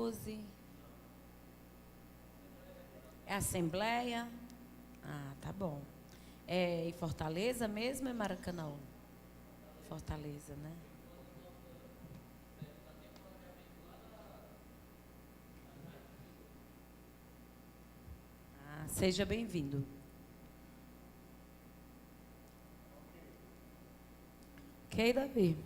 12. É Assembleia? Ah, tá bom. É em Fortaleza mesmo ou é Maracanã? Fortaleza, né? Ah, seja bem-vindo. Ok, Davi?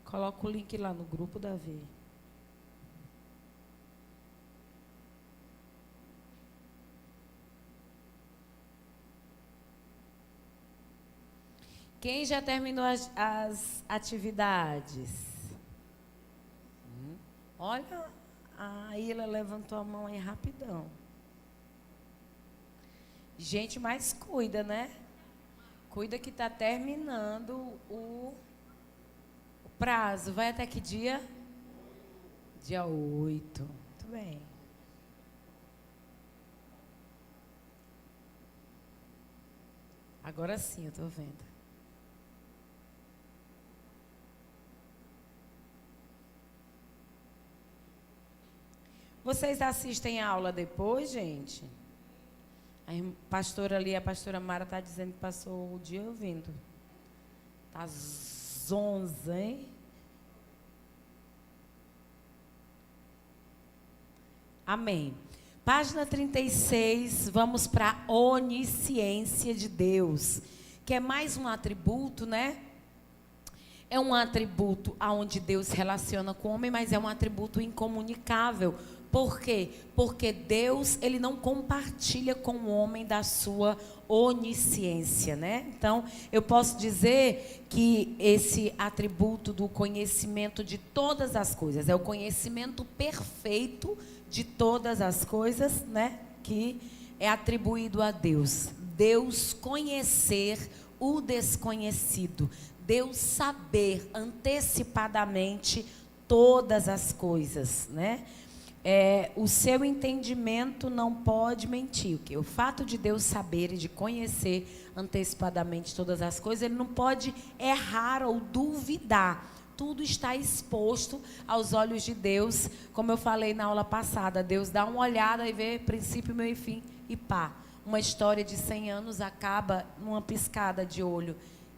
Coloca o link lá no grupo, Davi. Quem já terminou as atividades? Olha, a Ilha levantou a mão aí rapidão. Gente, mas cuida, né? Cuida que está terminando o prazo. Vai até que dia? Dia 8. Muito bem. Agora sim, eu estou vendo. Vocês assistem a aula depois, gente? A pastora ali, a pastora Mara está dizendo que passou o dia ouvindo. Tá zonza, hein? Amém. Página 36, vamos para a onisciência de Deus, que é mais um atributo, né? É um atributo onde Deus se relaciona com o homem, mas é um atributo incomunicável. Por quê? Porque Deus, ele não compartilha com o homem da sua onisciência, né? Então, eu posso dizer que esse atributo do conhecimento de todas as coisas, é o conhecimento perfeito de todas as coisas, né? Que é atribuído a Deus. Deus conhecer o desconhecido. Deus saber antecipadamente todas as coisas, né? O seu entendimento não pode mentir. O fato de Deus saber e de conhecer antecipadamente todas as coisas, ele não pode errar ou duvidar. Tudo está exposto aos olhos de Deus. Como eu falei na aula passada, Deus dá uma olhada e vê princípio, meio e fim e pá. Uma história de 100 anos acaba numa piscada de olho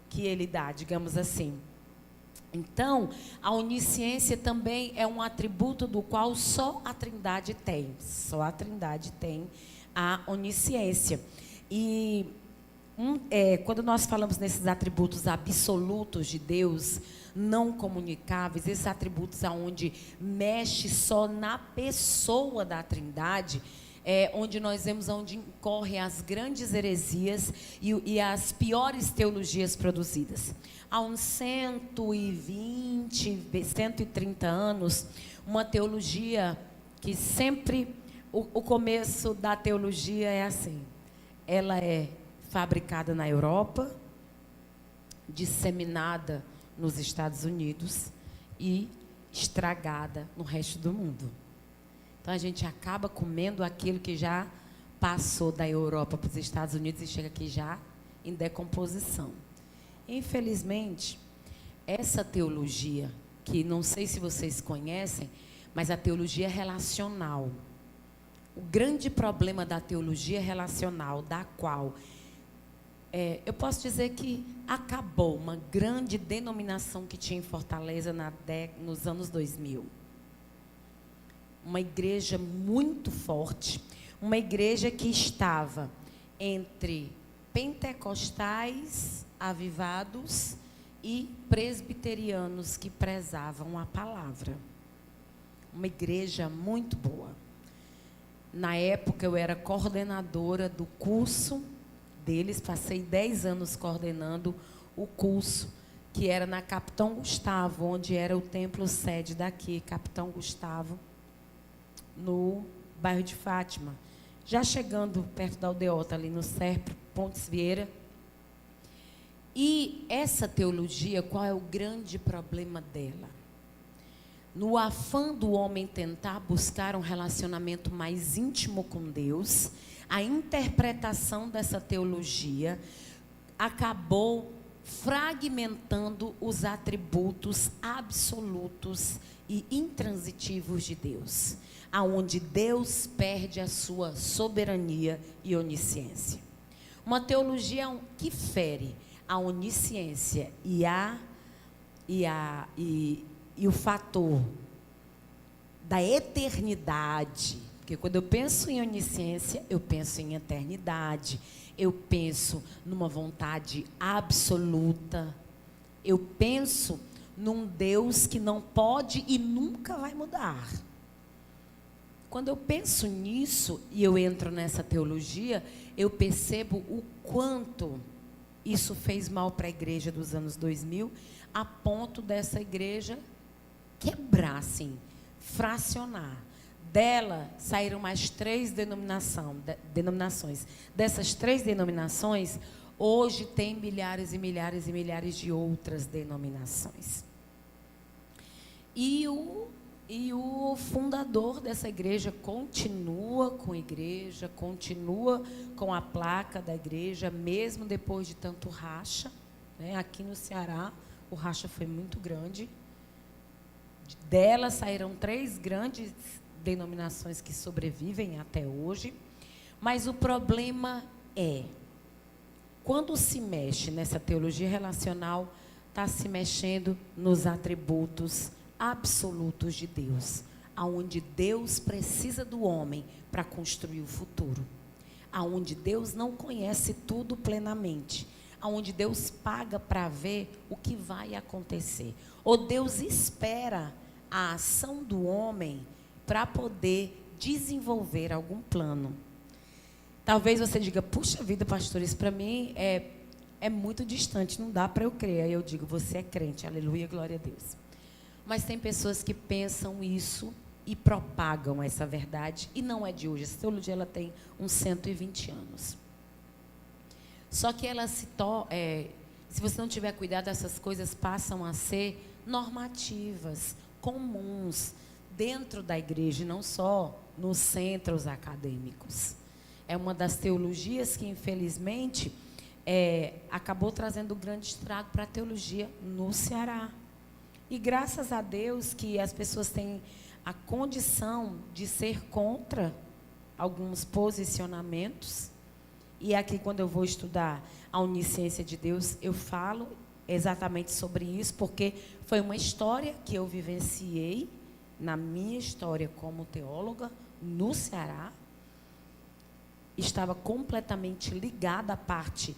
que ele dá, digamos assim. Então, a onisciência também é um atributo do qual só a Trindade tem. Só a Trindade tem a onisciência. E quando nós falamos nesses atributos absolutos de Deus, não comunicáveis, esses atributos aonde mexe só na pessoa da Trindade, onde nós vemos onde incorrem as grandes heresias e as piores teologias produzidas. Há uns 120, 130 anos, uma teologia que sempre, o começo da teologia é assim, ela é fabricada na Europa, disseminada nos Estados Unidos e estragada no resto do mundo. Então, a gente acaba comendo aquilo que já passou da Europa para os Estados Unidos e chega aqui já em decomposição. Infelizmente, essa teologia, que não sei se vocês conhecem, mas a teologia relacional. O grande problema da teologia relacional, da qual eu posso dizer que acabou uma grande denominação que tinha em Fortaleza nos anos 2000. Uma igreja muito forte, uma igreja que estava entre pentecostais, avivados e presbiterianos que prezavam a palavra. Uma igreja muito boa. Na época eu era coordenadora do curso deles, passei 10 anos coordenando o curso, que era na Capitão Gustavo, onde era o templo sede daqui, Capitão Gustavo, no bairro de Fátima. já chegando perto da aldeota, ali no Serpo, Pontes Vieira. E essa teologia, qual é o grande problema dela? No afã do homem tentar buscar um relacionamento mais íntimo com Deus, a interpretação dessa teologia acabou fragmentando os atributos absolutos e intransitivos de Deus, aonde Deus perde a sua soberania e onisciência. Uma teologia que fere a onisciência e o fator da eternidade, porque quando eu penso em onisciência, eu penso em eternidade, eu penso numa vontade absoluta, eu penso num Deus que não pode e nunca vai mudar. Quando eu penso nisso e eu entro nessa teologia, eu percebo o quanto isso fez mal para a igreja dos anos 2000, a ponto dessa igreja quebrar, assim, fracionar. Dela saíram mais 3 denominações. Dessas 3 denominações, hoje tem milhares e milhares e milhares de outras denominações. E o fundador dessa igreja continua com a igreja, continua com a placa da igreja, mesmo depois de tanto racha, né? Aqui no Ceará, o racha foi muito grande. Dela saíram 3 grandes denominações que sobrevivem até hoje. Mas o problema é, quando se mexe nessa teologia relacional, está se mexendo nos atributos absolutos de Deus, aonde Deus precisa do homem para construir o futuro, aonde Deus não conhece tudo plenamente, aonde Deus paga para ver o que vai acontecer, ou Deus espera a ação do homem para poder desenvolver algum plano. Talvez você diga, puxa vida, pastor, isso para mim é muito distante, não dá para eu crer. Aí eu digo, você é crente, aleluia, glória a Deus. Mas tem pessoas que pensam isso e propagam essa verdade, e não é de hoje. Essa teologia ela tem uns 120 anos. Só que ela se você não tiver cuidado, essas coisas passam a ser normativas, comuns, dentro da igreja, e não só nos centros acadêmicos. É uma das teologias que, infelizmente, acabou trazendo grande estrago para a teologia no Ceará. E graças a Deus que as pessoas têm a condição de ser contra alguns posicionamentos. E aqui, quando eu vou estudar a onisciência de Deus, eu falo exatamente sobre isso, porque foi uma história que eu vivenciei na minha história como teóloga no Ceará. Estava completamente ligada à parte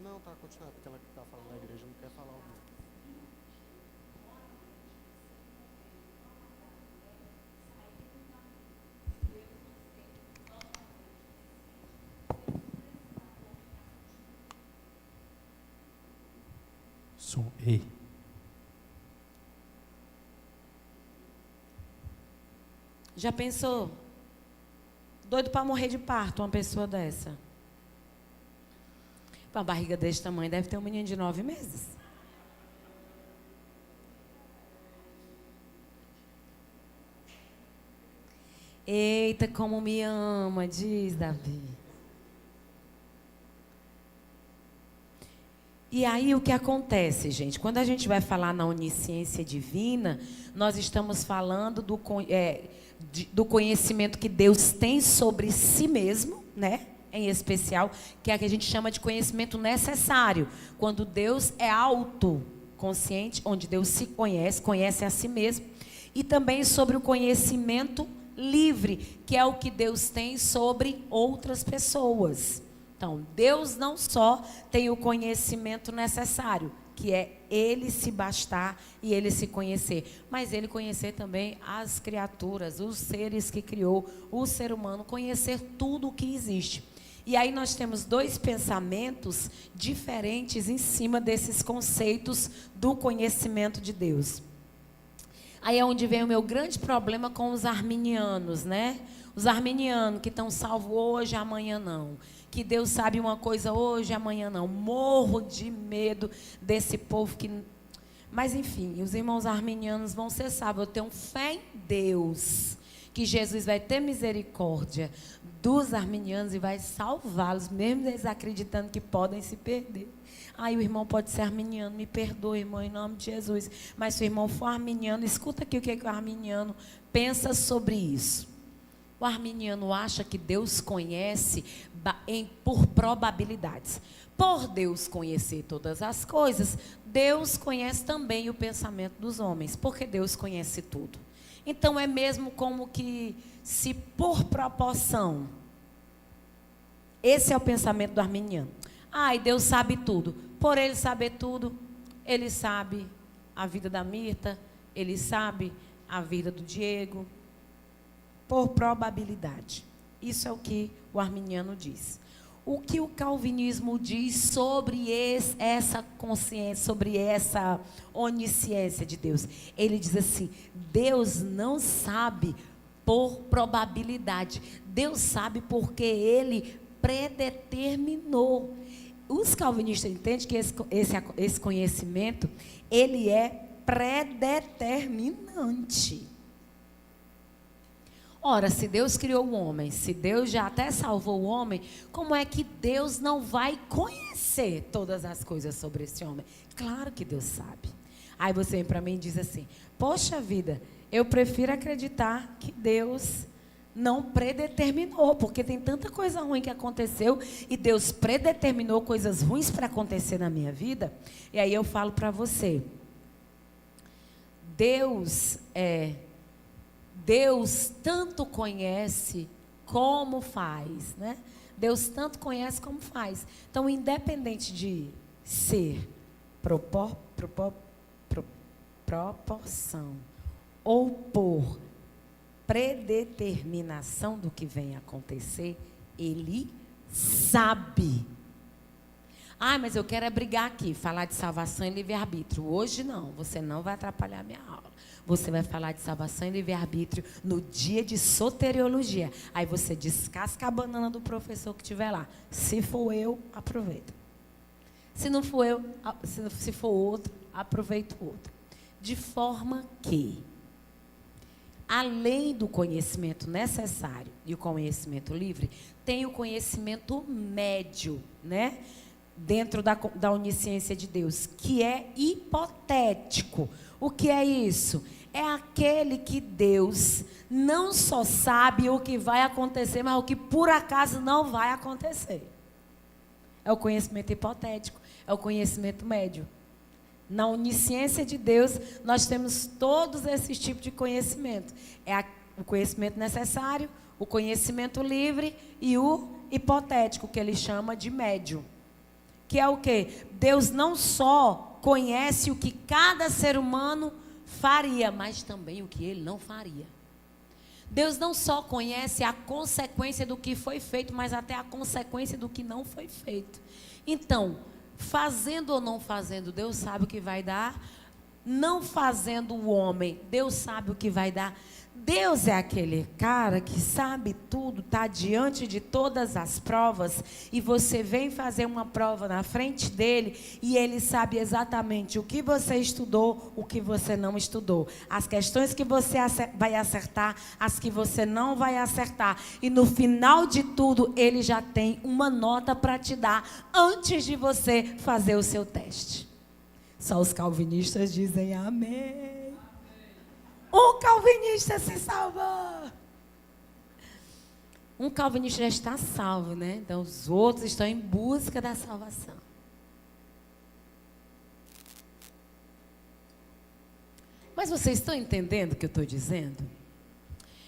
Não, tá continuando, porque ela que tá falando da igreja não quer falar o nome. Som. Ei. Já pensou? Doido para morrer de parto, uma pessoa dessa. Uma barriga desse tamanho deve ter um menino de 9 meses. Eita, como me ama, diz Davi. E aí o que acontece, gente? Quando a gente vai falar na onisciência divina, nós estamos falando do conhecimento que Deus tem sobre si mesmo, né? Em especial, que é a que a gente chama de conhecimento necessário. Quando Deus é autoconhecido. consciente, onde Deus se conhece, conhece a si mesmo, e também sobre o conhecimento livre, que é o que Deus tem sobre outras pessoas. Então, Deus não só tem o conhecimento necessário, que é Ele se bastar e Ele se conhecer, mas Ele conhecer também as criaturas, os seres que criou, o ser humano, conhecer tudo o que existe. E aí nós temos dois pensamentos diferentes em cima desses conceitos do conhecimento de Deus. Aí é onde vem o meu grande problema com os arminianos, né? Os arminianos que estão salvos hoje, amanhã não. Que Deus sabe uma coisa hoje, amanhã não. Morro de medo desse povo que... Mas enfim, os irmãos arminianos vão ser salvos. Eu tenho fé em Deus, que Jesus vai ter misericórdia dos arminianos e vai salvá-los, mesmo eles acreditando que podem se perder. Aí o irmão pode ser arminiano, me perdoe, irmão, em nome de Jesus. Mas se o irmão for arminiano, escuta aqui o que o arminiano pensa sobre isso. O arminiano acha que Deus conhece por probabilidades. Por Deus conhecer todas as coisas, Deus conhece também o pensamento dos homens, porque Deus conhece tudo. Então é mesmo como que se por proporção, esse é o pensamento do arminiano. Ai, Deus sabe tudo. Por Ele saber tudo, Ele sabe a vida da Mirta, Ele sabe a vida do Diego, por probabilidade. Isso é o que o arminiano diz. O que o calvinismo diz sobre essa consciência, sobre essa onisciência de Deus? Ele diz assim: Deus não sabe por probabilidade. Deus sabe porque Ele predeterminou. Os calvinistas entendem que esse conhecimento, ele é predeterminante. Ora, se Deus criou o homem, se Deus já até salvou o homem, como é que Deus não vai conhecer todas as coisas sobre esse homem? Claro que Deus sabe. Aí você vem para mim e diz assim: poxa vida, eu prefiro acreditar que Deus não predeterminou, porque tem tanta coisa ruim que aconteceu e Deus predeterminou coisas ruins para acontecer na minha vida. E aí eu falo para você, Deus tanto conhece como faz, né? Deus tanto conhece como faz. Então, independente de ser proporção ou por predeterminação do que vem acontecer, Ele sabe. Ah, mas eu quero brigar aqui, falar de salvação e livre-arbítrio. Hoje não, você não vai atrapalhar a minha aula. Você vai falar de salvação e livre-arbítrio no dia de soteriologia. Aí você descasca a banana do professor que estiver lá. Se for eu, aproveita. Se não for eu, se for outro, aproveita o outro. De forma que, além do conhecimento necessário e o conhecimento livre, tem o conhecimento médio, né? Dentro da onisciência de Deus, que é hipotético. O que é isso? É aquele que Deus não só sabe o que vai acontecer, mas o que por acaso não vai acontecer. É o conhecimento hipotético, é o conhecimento médio. Na onisciência de Deus, nós temos todos esses tipos de conhecimento. O conhecimento necessário, o conhecimento livre e o hipotético, que ele chama de médio. Que é o quê? Deus não só conhece o que cada ser humano faria, mas também o que ele não faria. Deus não só conhece a consequência do que foi feito, mas até a consequência do que não foi feito. Então, fazendo ou não fazendo, Deus sabe o que vai dar. Não fazendo o homem, Deus sabe o que vai dar. Deus é aquele cara que sabe tudo, está diante de todas as provas, e você vem fazer uma prova na frente dele, e ele sabe exatamente o que você estudou, o que você não estudou, as questões que você vai acertar, as que você não vai acertar, e no final de tudo, ele já tem uma nota para te dar, antes de você fazer o seu teste. Só os calvinistas dizem amém. Um calvinista se salvou. Um calvinista já está salvo, né? Então os outros estão em busca da salvação. Mas vocês estão entendendo o que eu estou dizendo?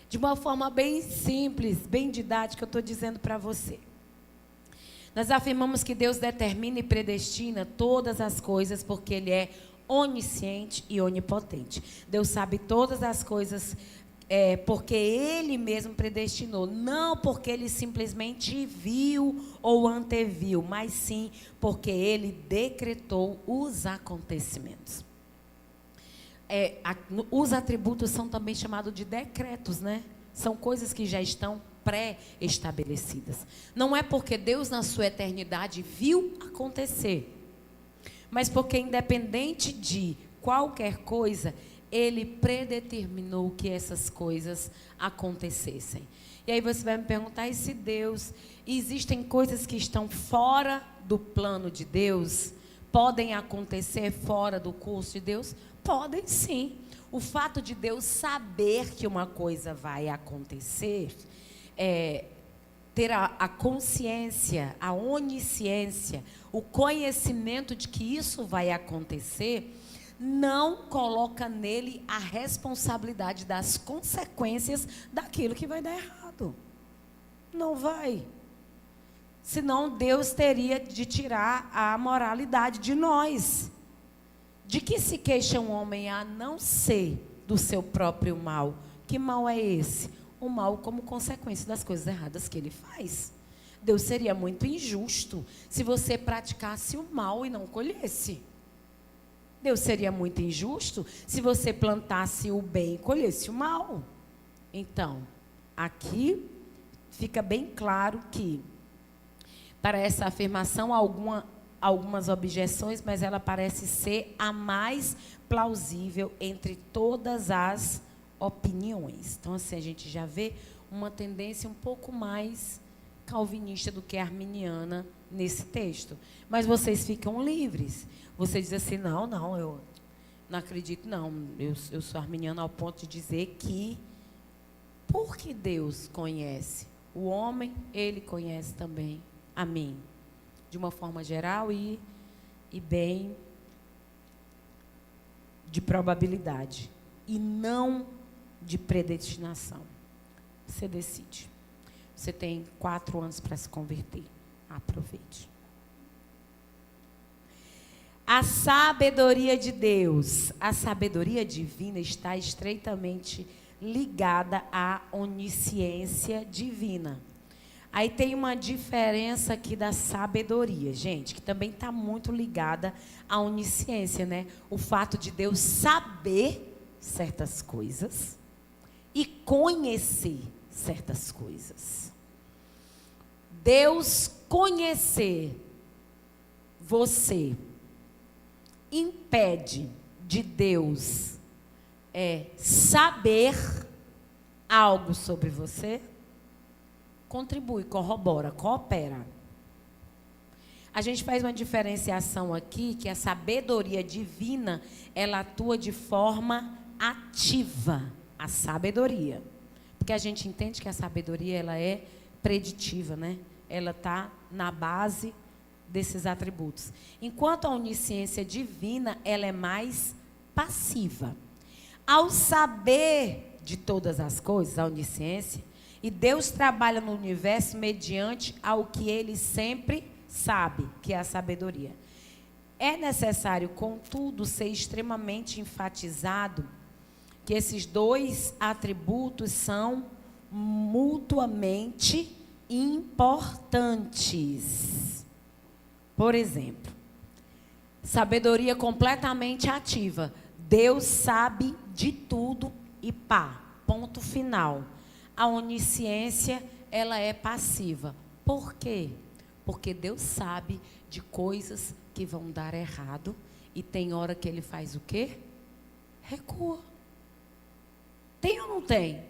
De uma forma bem simples, bem didática, eu estou dizendo para você. Nós afirmamos que Deus determina e predestina todas as coisas porque Ele é onisciente e onipotente. Deus sabe todas as coisas porque Ele mesmo predestinou. Não porque Ele simplesmente viu ou anteviu, mas sim porque Ele decretou os acontecimentos. Os atributos são também chamados de decretos, né? São coisas que já estão pré-estabelecidas. Não é porque Deus, na sua eternidade, viu acontecer, mas porque, independente de qualquer coisa, Ele predeterminou que essas coisas acontecessem. E aí você vai me perguntar, e se Deus... Existem coisas que estão fora do plano de Deus? Podem acontecer fora do curso de Deus? Podem sim. O fato de Deus saber que uma coisa vai acontecer, ter a consciência, a onisciência, o conhecimento de que isso vai acontecer, não coloca nele a responsabilidade das consequências daquilo que vai dar errado. Não vai. Senão Deus teria de tirar a moralidade de nós. De que se queixa um homem a não ser do seu próprio mal? Que mal é esse? O mal como consequência das coisas erradas que ele faz. Deus seria muito injusto se você praticasse o mal e não colhesse. Deus seria muito injusto se você plantasse o bem e colhesse o mal. Então, aqui fica bem claro que, para essa afirmação, algumas objeções, mas ela parece ser a mais plausível entre todas as opiniões. Então, assim, a gente já vê uma tendência um pouco mais calvinista do que arminiana nesse texto. Mas vocês ficam livres. Você diz assim, não, eu não acredito, não. Eu sou arminiana ao ponto de dizer que, porque Deus conhece o homem, Ele conhece também a mim. De uma forma geral e bem de probabilidade. E não de predestinação. Você decide. Você tem 4 anos para se converter. Aproveite. A sabedoria de Deus, a sabedoria divina está estreitamente ligada à onisciência divina. Aí tem uma diferença aqui da sabedoria, gente, que também está muito ligada à onisciência, né? O fato de Deus saber certas coisas e conhecer certas coisas. Deus conhecer você impede de Deus saber algo sobre você? Contribui, corrobora, coopera. A gente faz uma diferenciação aqui, que a sabedoria divina, ela atua de forma ativa, a sabedoria. Porque a gente entende que a sabedoria, ela é preditiva, né? Ela está na base desses atributos. Enquanto a onisciência divina, ela é mais passiva. Ao saber de todas as coisas, a onisciência, e Deus trabalha no universo mediante ao que Ele sempre sabe, que é a sabedoria. É necessário, contudo, ser extremamente enfatizado que esses 2 atributos são mutuamente importantes. Por exemplo, sabedoria completamente ativa. Deus sabe de tudo e pá, ponto final. A onisciência, ela é passiva. Por quê? Porque Deus sabe de coisas que vão dar errado e tem hora que Ele faz o quê? Recua. Tem ou não tem?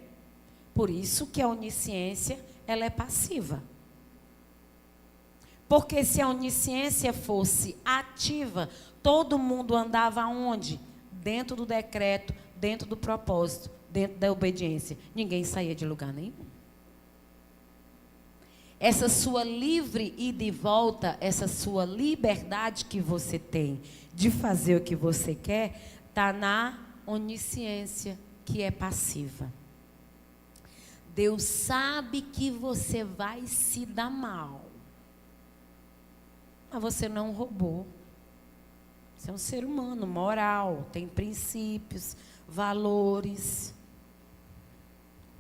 Por isso que a onisciência, ela é passiva. Porque se a onisciência fosse ativa, todo mundo andava onde? Dentro do decreto, dentro do propósito, dentro da obediência. Ninguém saía de lugar nenhum. Essa sua livre ida e volta, essa sua liberdade que você tem de fazer o que você quer, está na onisciência, que é passiva. Deus sabe que você vai se dar mal. Mas você não é um robô. Você é um ser humano, moral, tem princípios, valores.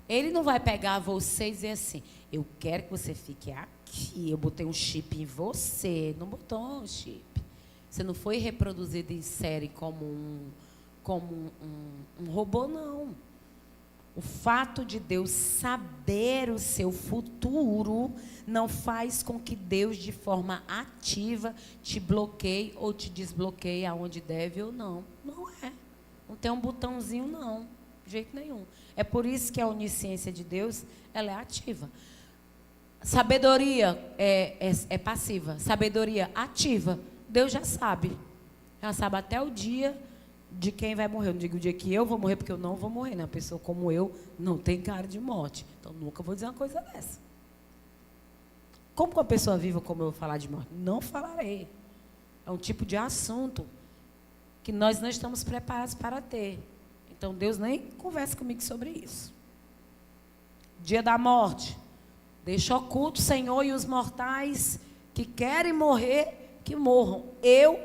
Ele não vai pegar você e dizer assim, eu quero que você fique aqui, eu botei um chip em você. Não botou um chip. Você não foi reproduzido em série como um robô, não. O fato de Deus saber o seu futuro não faz com que Deus, de forma ativa, te bloqueie ou te desbloqueie aonde deve ou não. Não é. Não tem um botãozinho, não. De jeito nenhum. É por isso que a onisciência de Deus, ela é ativa. Sabedoria é passiva. Sabedoria ativa. Deus já sabe. Ela sabe até o dia de quem vai morrer. Eu não digo o dia que eu vou morrer, porque eu não vou morrer, né? Uma pessoa como eu não tem cara de morte. Então, nunca vou dizer uma coisa dessa. Como com uma pessoa viva, como eu vou falar de morte? Não falarei. É um tipo de assunto que nós não estamos preparados para ter. Então, Deus nem conversa comigo sobre isso. Dia da morte. Deixa oculto, Senhor, e os mortais que querem morrer, que morram. Eu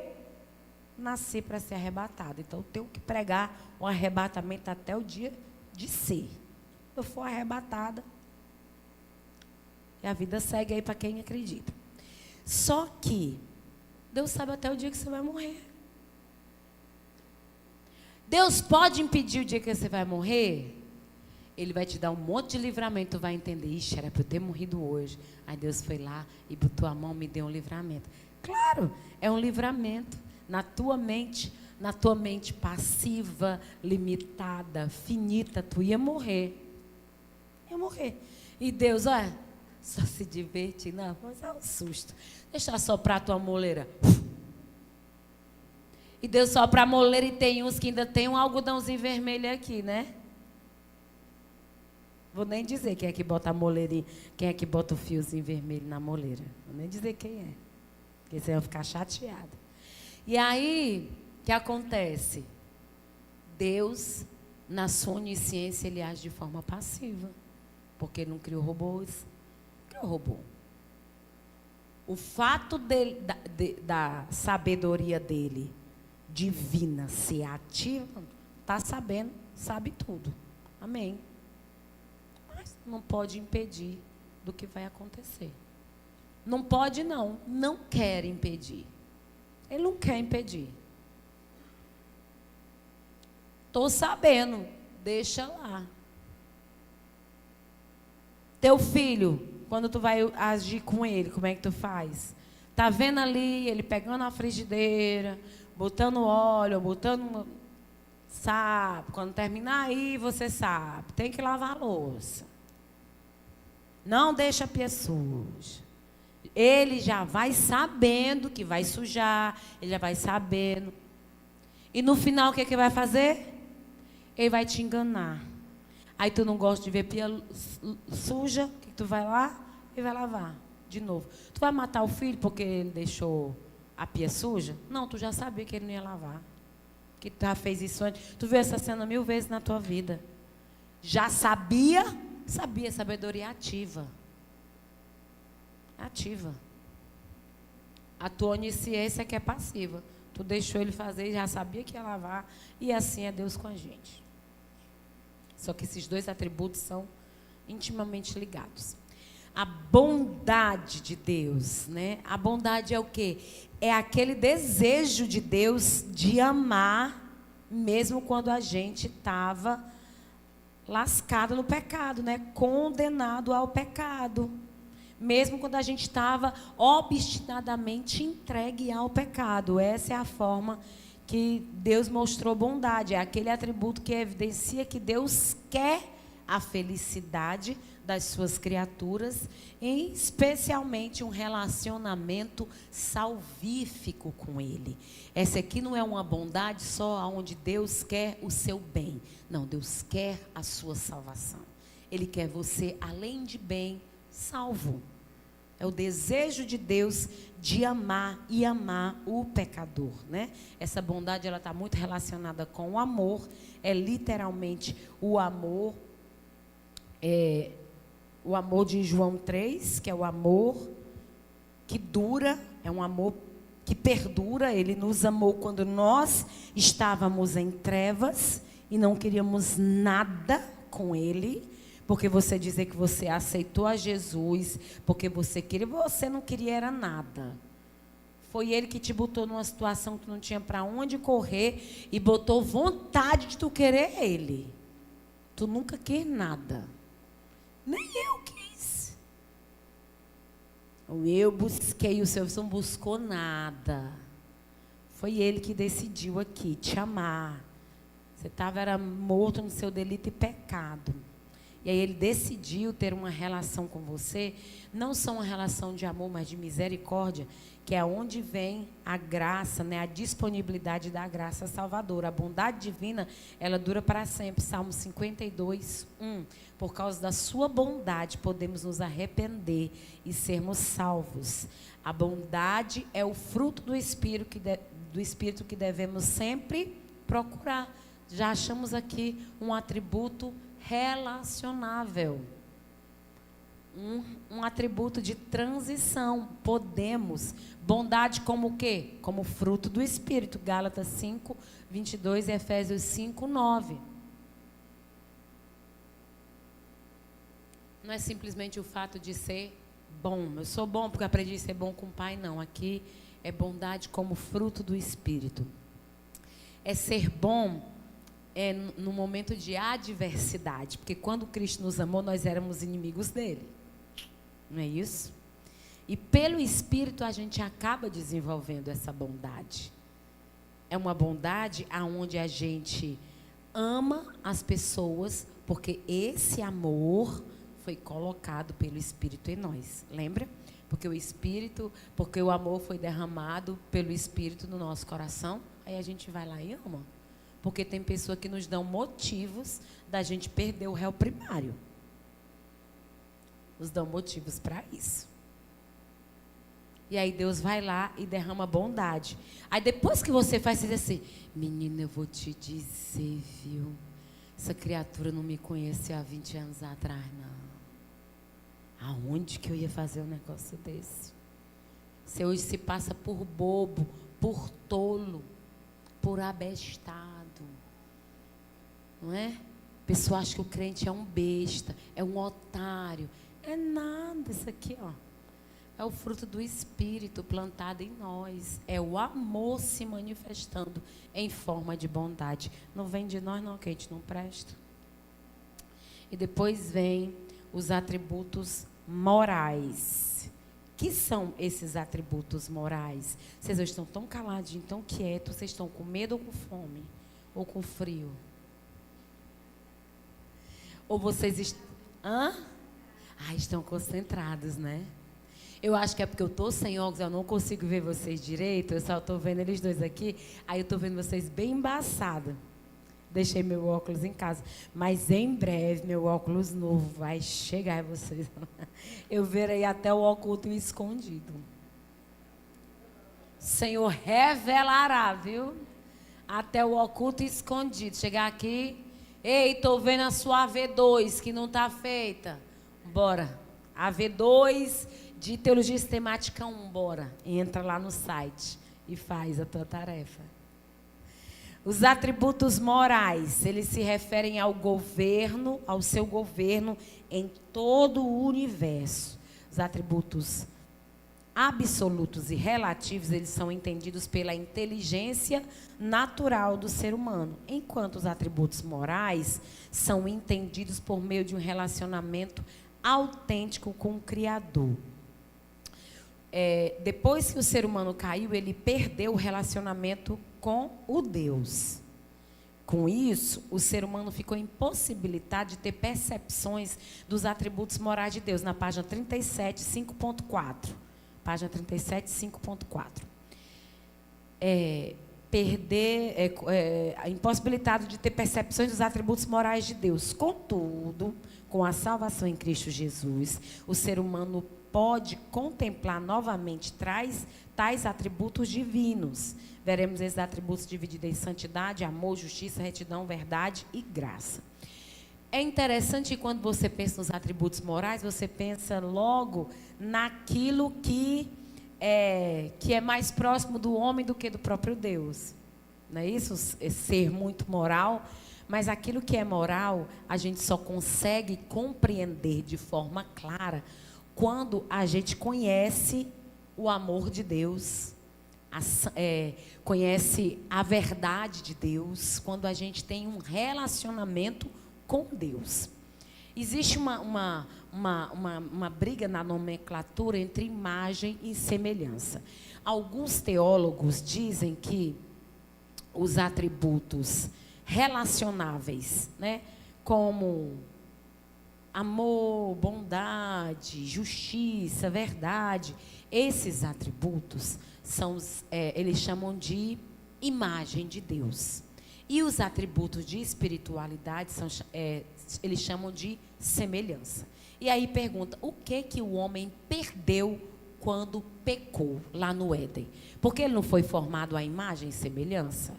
nasci para ser arrebatado. Então, eu tenho que pregar o arrebatamento até o dia de ser. Eu for arrebatada. E a vida segue aí para quem acredita. Só que Deus sabe até o dia que você vai morrer. Deus pode impedir o dia que você vai morrer? Ele vai te dar um monte de livramento. Tu vai entender, ixi, era para eu ter morrido hoje. Aí Deus foi lá e botou a mão e me deu um livramento. Claro, é um livramento. Na tua mente passiva, limitada, finita, tu ia morrer. Ia morrer. E Deus, olha, só se diverte, não, mas é um susto. Deixa soprar a tua moleira. E Deus sopra a moleira e tem uns que ainda tem um algodãozinho vermelho aqui, né? Vou nem dizer quem é que bota a moleirinha, quem é que bota o fiozinho vermelho na moleira. Vou nem dizer quem é. Porque você vai ficar chateado. E aí, o que acontece? Deus, na sua onisciência, ele age de forma passiva. Porque ele não criou robôs. Criou robô. O fato da sabedoria dele, divina, ser ativa, está sabendo, sabe tudo. Amém. Mas não pode impedir do que vai acontecer. Não pode, não. Não quer impedir. Ele não quer impedir. Estou sabendo. Deixa lá. Teu filho, quando tu vai agir com ele, como é que tu faz? Tá vendo ali, ele pegando a frigideira, botando óleo, botando... Sabe, quando terminar aí, você sabe. Tem que lavar a louça. Não deixa a pia suja. Ele já vai sabendo que vai sujar, ele já vai sabendo. E no final, o que é que vai fazer? Ele vai te enganar. Aí tu não gosta de ver pia suja, o que tu vai lá? E vai lavar de novo. Tu vai matar o filho porque ele deixou a pia suja? Não, tu já sabia que ele não ia lavar. Que tu já fez isso antes. Tu viu essa cena 1000 vezes na tua vida. Já sabia, sabedoria ativa. Ativa. A tua onisciência que é passiva. Tu deixou ele fazer e já sabia que ia lavar. E assim é Deus com a gente. Só que esses dois atributos são intimamente ligados. A bondade de Deus, né? A bondade é o quê? É aquele desejo de Deus de amar, mesmo quando a gente estava lascado no pecado, né? Condenado ao pecado. Mesmo quando a gente estava obstinadamente entregue ao pecado. Essa é a forma que Deus mostrou bondade. É aquele atributo que evidencia que Deus quer a felicidade das suas criaturas, e especialmente um relacionamento salvífico com Ele. Essa aqui não é uma bondade só onde Deus quer o seu bem. Não, Deus quer a sua salvação. Ele quer você, além de bem, salvo. É o desejo de Deus de amar e amar o pecador, né? Essa bondade, ela está muito relacionada com o amor. É literalmente o amor de João 3, que é o amor que dura, é um amor que perdura. Ele nos amou quando nós estávamos em trevas e não queríamos nada com Ele. Porque você dizer que você aceitou a Jesus, porque você não queria era nada. Foi Ele que te botou numa situação que tu não tinha para onde correr e botou vontade de tu querer Ele. Tu nunca quis nada. Nem eu quis. Eu busquei, o Senhor não buscou nada. Foi Ele que decidiu aqui te amar. Você era morto no seu delito e pecado. E aí Ele decidiu ter uma relação com você, não só uma relação de amor, mas de misericórdia, que é onde vem a graça, né, a disponibilidade da graça salvadora. A bondade divina, ela dura para sempre. Salmo 52, 1. Por causa da sua bondade, podemos nos arrepender e sermos salvos. A bondade é o fruto do Espírito que devemos sempre procurar. Já achamos aqui um atributo relacionável, um atributo de transição. Podemos, bondade como o quê? Como fruto do Espírito, Gálatas 5, 22 e Efésios 5, 9. Não é simplesmente o fato de ser bom. Eu sou bom porque aprendi a ser bom com o Pai, não. Aqui é bondade como fruto do Espírito. É ser bom no momento de adversidade, porque quando Cristo nos amou, nós éramos inimigos dele, não é isso? E pelo Espírito a gente acaba desenvolvendo essa bondade. É uma bondade aonde a gente ama as pessoas, porque esse amor foi colocado pelo Espírito em nós, lembra? Porque o amor foi derramado pelo Espírito no nosso coração, aí a gente vai lá e ama. Porque tem pessoas que nos dão motivos da gente perder o réu primário. Nos dão motivos para isso. E aí Deus vai lá e derrama bondade. Aí depois que você faz, você diz assim: menina, eu vou te dizer, viu? Essa criatura não me conhecia há 20 anos atrás, não. Aonde que eu ia fazer um negócio desse? Você hoje se passa por bobo, por tolo, por abestado. Não é? A pessoa acha que o crente é um besta, é um otário. É nada, isso aqui, ó. É o fruto do Espírito plantado em nós. É o amor se manifestando em forma de bondade. Não vem de nós, não, que a gente não presta. E depois vem os atributos morais. Que são esses atributos morais? Vocês estão tão caladinhos, tão quietos, vocês estão com medo ou com fome? Ou com frio? Ou vocês estão concentrados, né? Eu acho que é porque eu estou sem óculos, eu não consigo ver vocês direito, eu só estou vendo eles dois aqui, aí eu estou vendo vocês bem embaçados. Deixei meu óculos em casa. Mas em breve, meu óculos novo vai chegar a vocês. Eu verei até o oculto escondido. O Senhor revelará, viu? Até o oculto escondido. Chegar aqui, ei, estou vendo a sua AV2, que não está feita. Bora. AV2 de Teologia Sistemática 1, bora. Entra lá no site e faz a tua tarefa. Os atributos morais, eles se referem ao governo, ao seu governo em todo o universo. Os atributos absolutos e relativos, eles são entendidos pela inteligência natural do ser humano, enquanto os atributos morais são entendidos por meio de um relacionamento autêntico com o Criador. Depois que o ser humano caiu, ele perdeu o relacionamento com o Deus. Com isso, o ser humano ficou impossibilitado de ter percepções dos atributos morais de Deus, na página 37, 5.4. Página 37, 5.4. impossibilitado de ter percepções dos atributos morais de Deus. Contudo, com a salvação em Cristo Jesus, o ser humano pode contemplar novamente tais atributos divinos. Veremos esses atributos divididos em santidade, amor, justiça, retidão, verdade e graça. É interessante que quando você pensa nos atributos morais, você pensa logo naquilo que é mais próximo do homem do que do próprio Deus. Não é isso? Ser muito moral. Mas aquilo que é moral, a gente só consegue compreender de forma clara quando a gente conhece o amor de Deus, conhece a verdade de Deus, quando a gente tem um relacionamento com Deus. Existe uma briga na nomenclatura entre imagem e semelhança. Alguns teólogos dizem que os atributos relacionáveis, né, como amor, bondade, justiça, verdade, esses atributos eles chamam de imagem de Deus. E os atributos de espiritualidade eles chamam de semelhança. E aí pergunta, o que o homem perdeu quando pecou lá no Éden? Porque ele não foi formado à imagem e semelhança?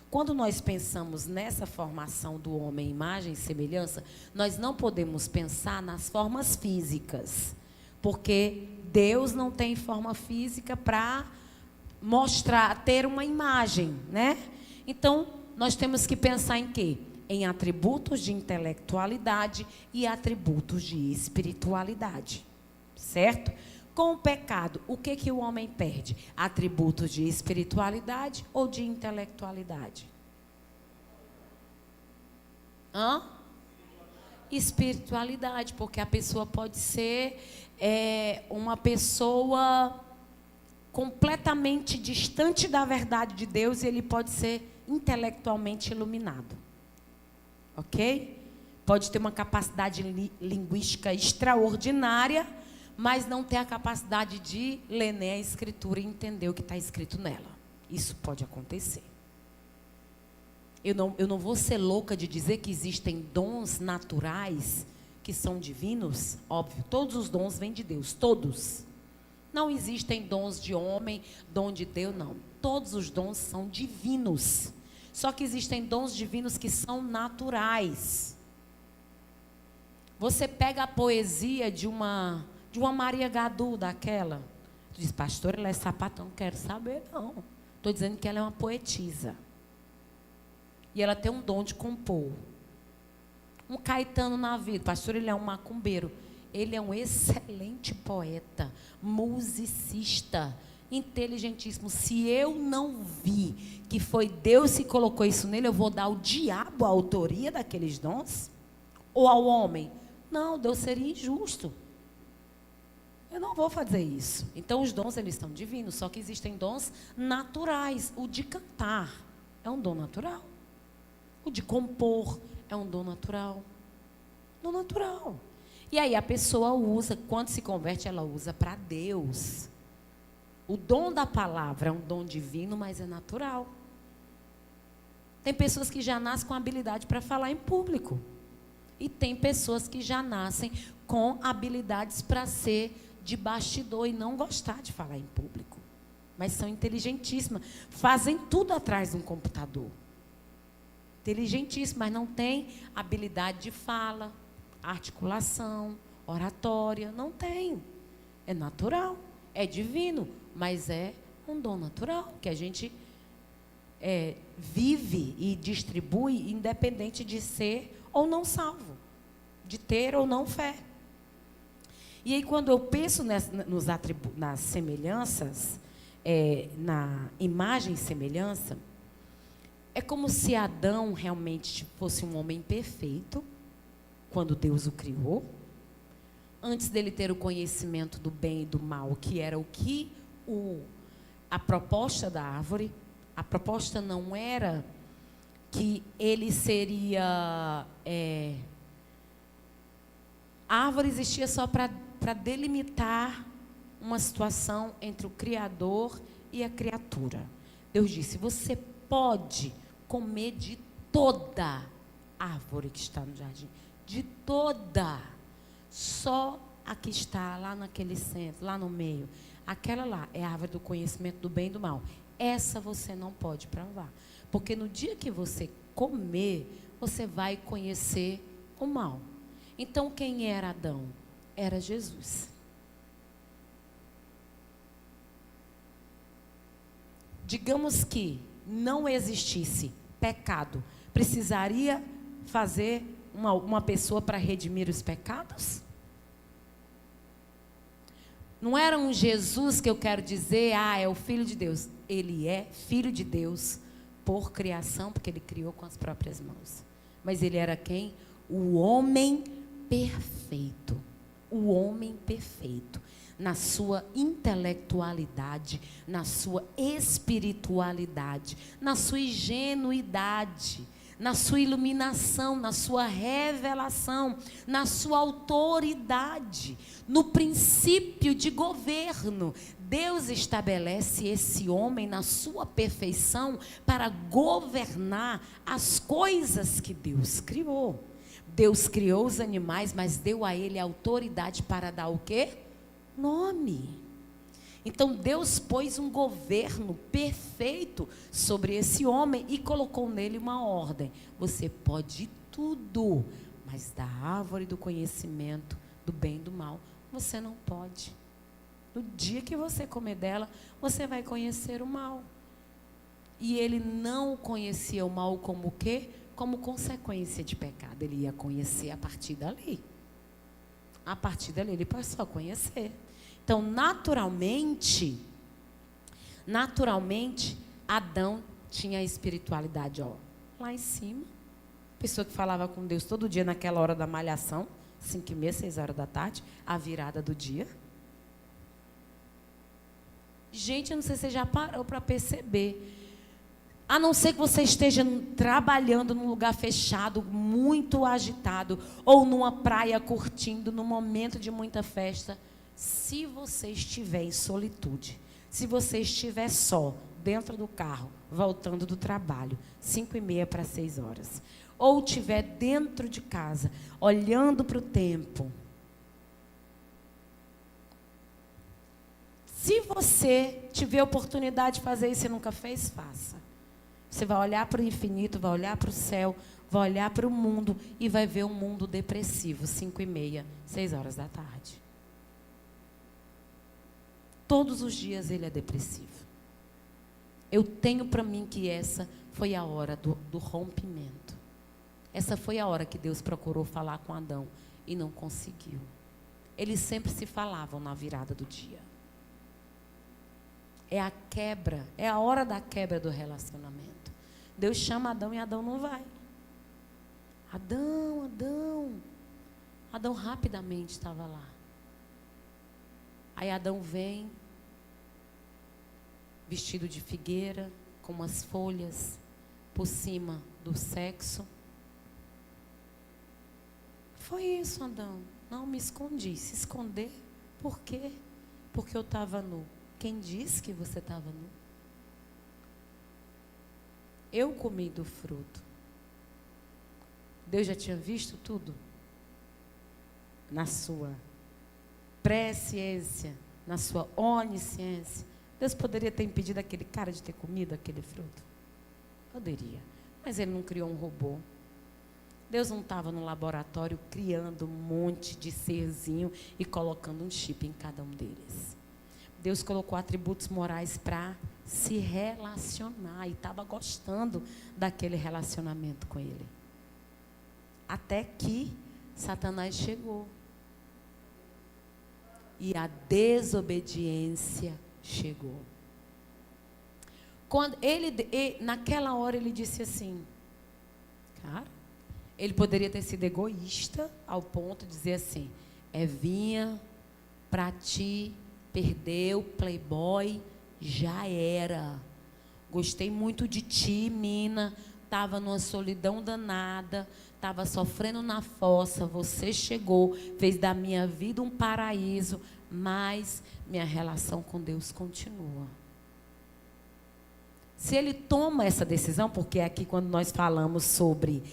Quando nós pensamos nessa formação do homem, imagem e semelhança, nós não podemos pensar nas formas físicas, porque Deus não tem forma física para ter uma imagem, né? Então, nós temos que pensar em quê? Em atributos de intelectualidade e atributos de espiritualidade, certo? Com o pecado, o que o homem perde? Atributos de espiritualidade ou de intelectualidade? Espiritualidade, porque a pessoa pode ser uma pessoa completamente distante da verdade de Deus e ele pode ser intelectualmente iluminado. Ok? Pode ter uma capacidade linguística extraordinária, mas não ter a capacidade de ler nem a escritura e entender o que está escrito nela. Isso pode acontecer. Eu não vou ser louca de dizer que existem dons naturais que são divinos. Óbvio, todos os dons vêm de Deus, todos. Não existem dons de homem, dom de Deus, não. Todos os dons são divinos. Só que existem dons divinos que são naturais. Você pega a poesia de uma Maria Gadu daquela. Tu diz, pastor, ela é sapatão, não quero saber, não. Estou dizendo que ela é uma poetisa. E ela tem um dom de compor. Um Caetano na vida, pastor, ele é um macumbeiro. Ele é um excelente poeta, musicista, inteligentíssimo. Se eu não vi que foi Deus que colocou isso nele, eu vou dar ao diabo a autoria daqueles dons? Ou ao homem? Não, Deus seria injusto. Eu não vou fazer isso. Então, os dons, eles são divinos, só que existem dons naturais. O de cantar é um dom natural. O de compor é um dom natural. Dom natural. E aí a pessoa usa, quando se converte, ela usa para Deus. O dom da palavra é um dom divino, mas é natural. Tem pessoas que já nascem com habilidade para falar em público. E tem pessoas que já nascem com habilidades para ser de bastidor e não gostar de falar em público. Mas são inteligentíssimas. Fazem tudo atrás de um computador. Inteligentíssimas, mas não tem habilidade de fala, articulação, oratória. Não tem. É natural. É divino, mas é um dom natural que a gente vive e distribui independente de ser ou não salvo, de ter ou não fé. E aí, quando eu penso nas semelhanças, na imagem e semelhança, é como se Adão realmente fosse um homem perfeito, quando Deus o criou, antes dele ter o conhecimento do bem e do mal, que era a proposta da árvore. A proposta não era que ele seria... a árvore existia só para delimitar uma situação entre o Criador e a criatura. Deus disse, você pode comer de toda árvore que está no jardim. De toda. Só a que está lá naquele centro, lá no meio. Aquela lá é a árvore do conhecimento do bem e do mal. Essa você não pode provar. Porque no dia que você comer, você vai conhecer o mal. Então, quem era Adão? Era Jesus. Digamos que não existisse pecado, precisaria fazer uma pessoa para redimir os pecados? Não era um Jesus que eu quero dizer, é o Filho de Deus. Ele é Filho de Deus por criação, porque ele criou com as próprias mãos. Mas ele era quem? O homem perfeito. O homem perfeito. Na sua intelectualidade, na sua espiritualidade, na sua ingenuidade, na sua iluminação, na sua revelação, na sua autoridade, no princípio de governo. Deus estabelece esse homem na sua perfeição para governar as coisas que Deus criou. Deus criou os animais, mas deu a ele autoridade para dar o quê? Nome. Então Deus pôs um governo perfeito sobre esse homem e colocou nele uma ordem. Você pode tudo, mas da árvore do conhecimento do bem e do mal, você não pode. No dia que você comer dela, você vai conhecer o mal. E ele não conhecia o mal como o quê? Como consequência de pecado. Ele ia conhecer a partir dali. A partir dali ele passou a conhecer. Então, naturalmente, Adão tinha a espiritualidade, lá em cima. Pessoa que falava com Deus todo dia naquela hora da malhação, 5h30, 6 horas da tarde, a virada do dia. Gente, eu não sei se você já parou para perceber. A não ser que você esteja trabalhando num lugar fechado, muito agitado, ou numa praia curtindo, num momento de muita festa. Se você estiver em solitude, se você estiver só, dentro do carro, voltando do trabalho, 5h30 para 6 horas, ou estiver dentro de casa, olhando para o tempo, se você tiver a oportunidade de fazer isso e nunca fez, faça. Você vai olhar para o infinito, vai olhar para o céu, vai olhar para o mundo e vai ver um mundo depressivo, 5h30, 6 horas da tarde. Todos os dias ele é depressivo. Eu tenho para mim que essa foi a hora do rompimento. Essa foi a hora que Deus procurou falar com Adão e não conseguiu. Eles sempre se falavam na virada do dia. É a quebra, é a hora da quebra do relacionamento. Deus chama Adão e Adão não vai. Adão rapidamente estava lá. Aí Adão vem, vestido de figueira, com umas folhas por cima do sexo. Foi isso, Adão. Não me escondi. Se esconder, por quê? Porque eu estava nu. Quem disse que você estava nu? Eu comi do fruto. Deus já tinha visto tudo? Na sua presciência, na sua onisciência. Deus poderia ter impedido aquele cara de ter comido aquele fruto? Poderia. Mas ele não criou um robô. Deus não estava no laboratório criando um monte de serzinho e colocando um chip em cada um deles. Deus colocou atributos morais para se relacionar e estava gostando daquele relacionamento com ele. Até que Satanás chegou. E a desobediência chegou. Quando naquela hora ele disse assim, cara, ele poderia ter sido egoísta ao ponto de dizer assim, Evinha, para ti, perdeu, playboy, já era. Gostei muito de ti, mina, estava numa solidão danada, estava sofrendo na fossa, você chegou, fez da minha vida um paraíso, mas minha relação com Deus continua. Se ele toma essa decisão, porque aqui quando nós falamos sobre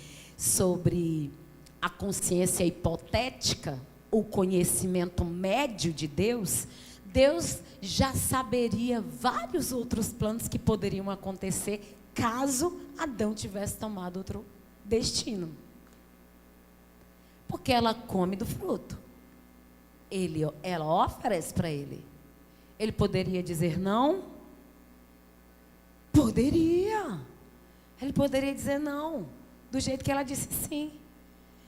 a consciência hipotética, o conhecimento médio de Deus, Deus já saberia vários outros planos que poderiam acontecer caso Adão tivesse tomado outro destino. Porque ela come do fruto. Ela oferece para ele. Ele poderia dizer não? Poderia. Ele poderia dizer não, do jeito que ela disse sim.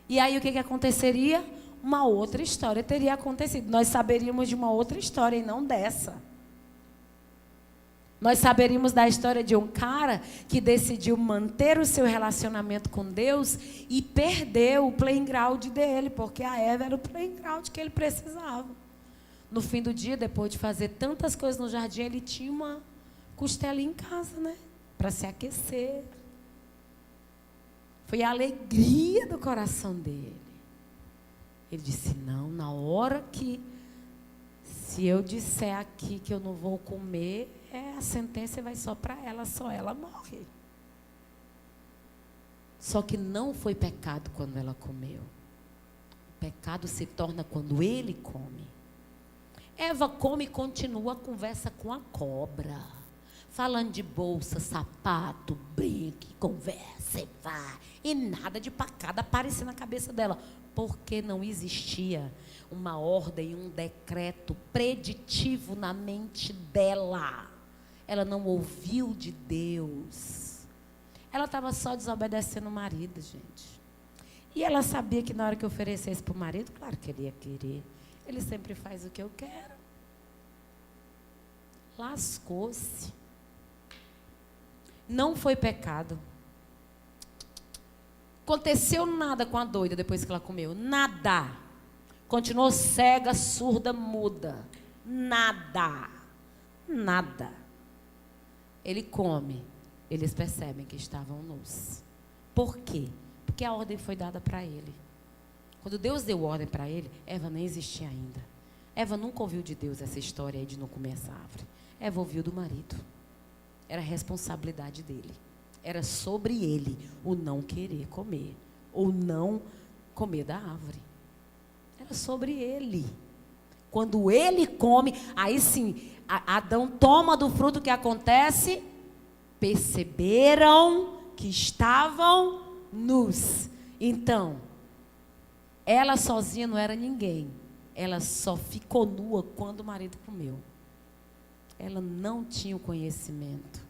E aí o que aconteceria? Uma outra história teria acontecido. Nós saberíamos de uma outra história e não dessa. Nós saberíamos da história de um cara que decidiu manter o seu relacionamento com Deus e perdeu o playground dele, porque a Eva era o playground que ele precisava. No fim do dia, depois de fazer tantas coisas no jardim, ele tinha uma costela em casa, né? Para se aquecer. Foi a alegria do coração dele. Ele disse, não, na hora que, se eu disser aqui que eu não vou comer, a sentença vai só para ela, só ela morre. Só que não foi pecado quando ela comeu. O pecado se torna quando ele come. Eva come e continua a conversa com a cobra. Falando de bolsa, sapato, brinque, conversa e vai. E nada de pacada aparecer na cabeça dela. Porque não existia uma ordem, um decreto preditivo na mente dela. Ela não ouviu de Deus. Ela estava só desobedecendo o marido, gente. E ela sabia que na hora que oferecesse para o marido, claro que ele ia querer. Ele sempre faz o que eu quero. Lascou-se. Não foi pecado. Aconteceu nada com a doida depois que ela comeu. Nada. Continuou cega, surda, muda. Nada. Nada. Ele come. Eles percebem que estavam nus. Por quê? Porque a ordem foi dada para ele. Quando Deus deu ordem para ele, Eva nem existia ainda. Eva nunca ouviu de Deus essa história aí de não comer essa árvore. Eva ouviu do marido. Era a responsabilidade dele. Era sobre ele o não querer comer. Ou não comer da árvore. Era sobre ele. Quando ele come, aí sim, Adão toma do fruto, que acontece? Perceberam que estavam nus. Então, ela sozinha não era ninguém. Ela só ficou nua quando o marido comeu. Ela não tinha o conhecimento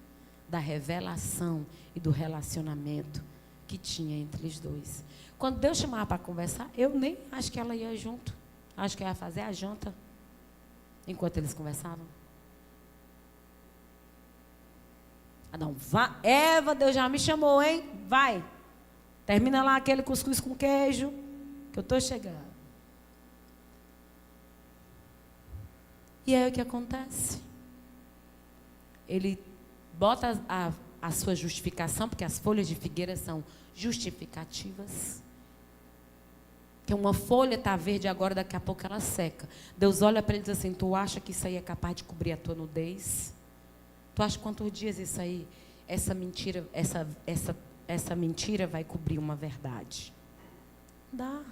da revelação e do relacionamento que tinha entre os dois. Quando Deus chamava para conversar, eu nem acho que ela ia junto. Acho que ia fazer a janta enquanto eles conversavam. Adão, vá, Eva, Deus já me chamou, hein? Vai. Termina lá aquele cuscuz com queijo, que eu estou chegando. E aí o que acontece? Ele bota a sua justificação, porque as folhas de figueira são justificativas. Que uma folha está verde agora, daqui a pouco ela seca. Deus olha para ele e diz assim, tu acha que isso aí é capaz de cobrir a tua nudez? Tu acha quantos dias isso aí, essa mentira vai cobrir uma verdade? Dá.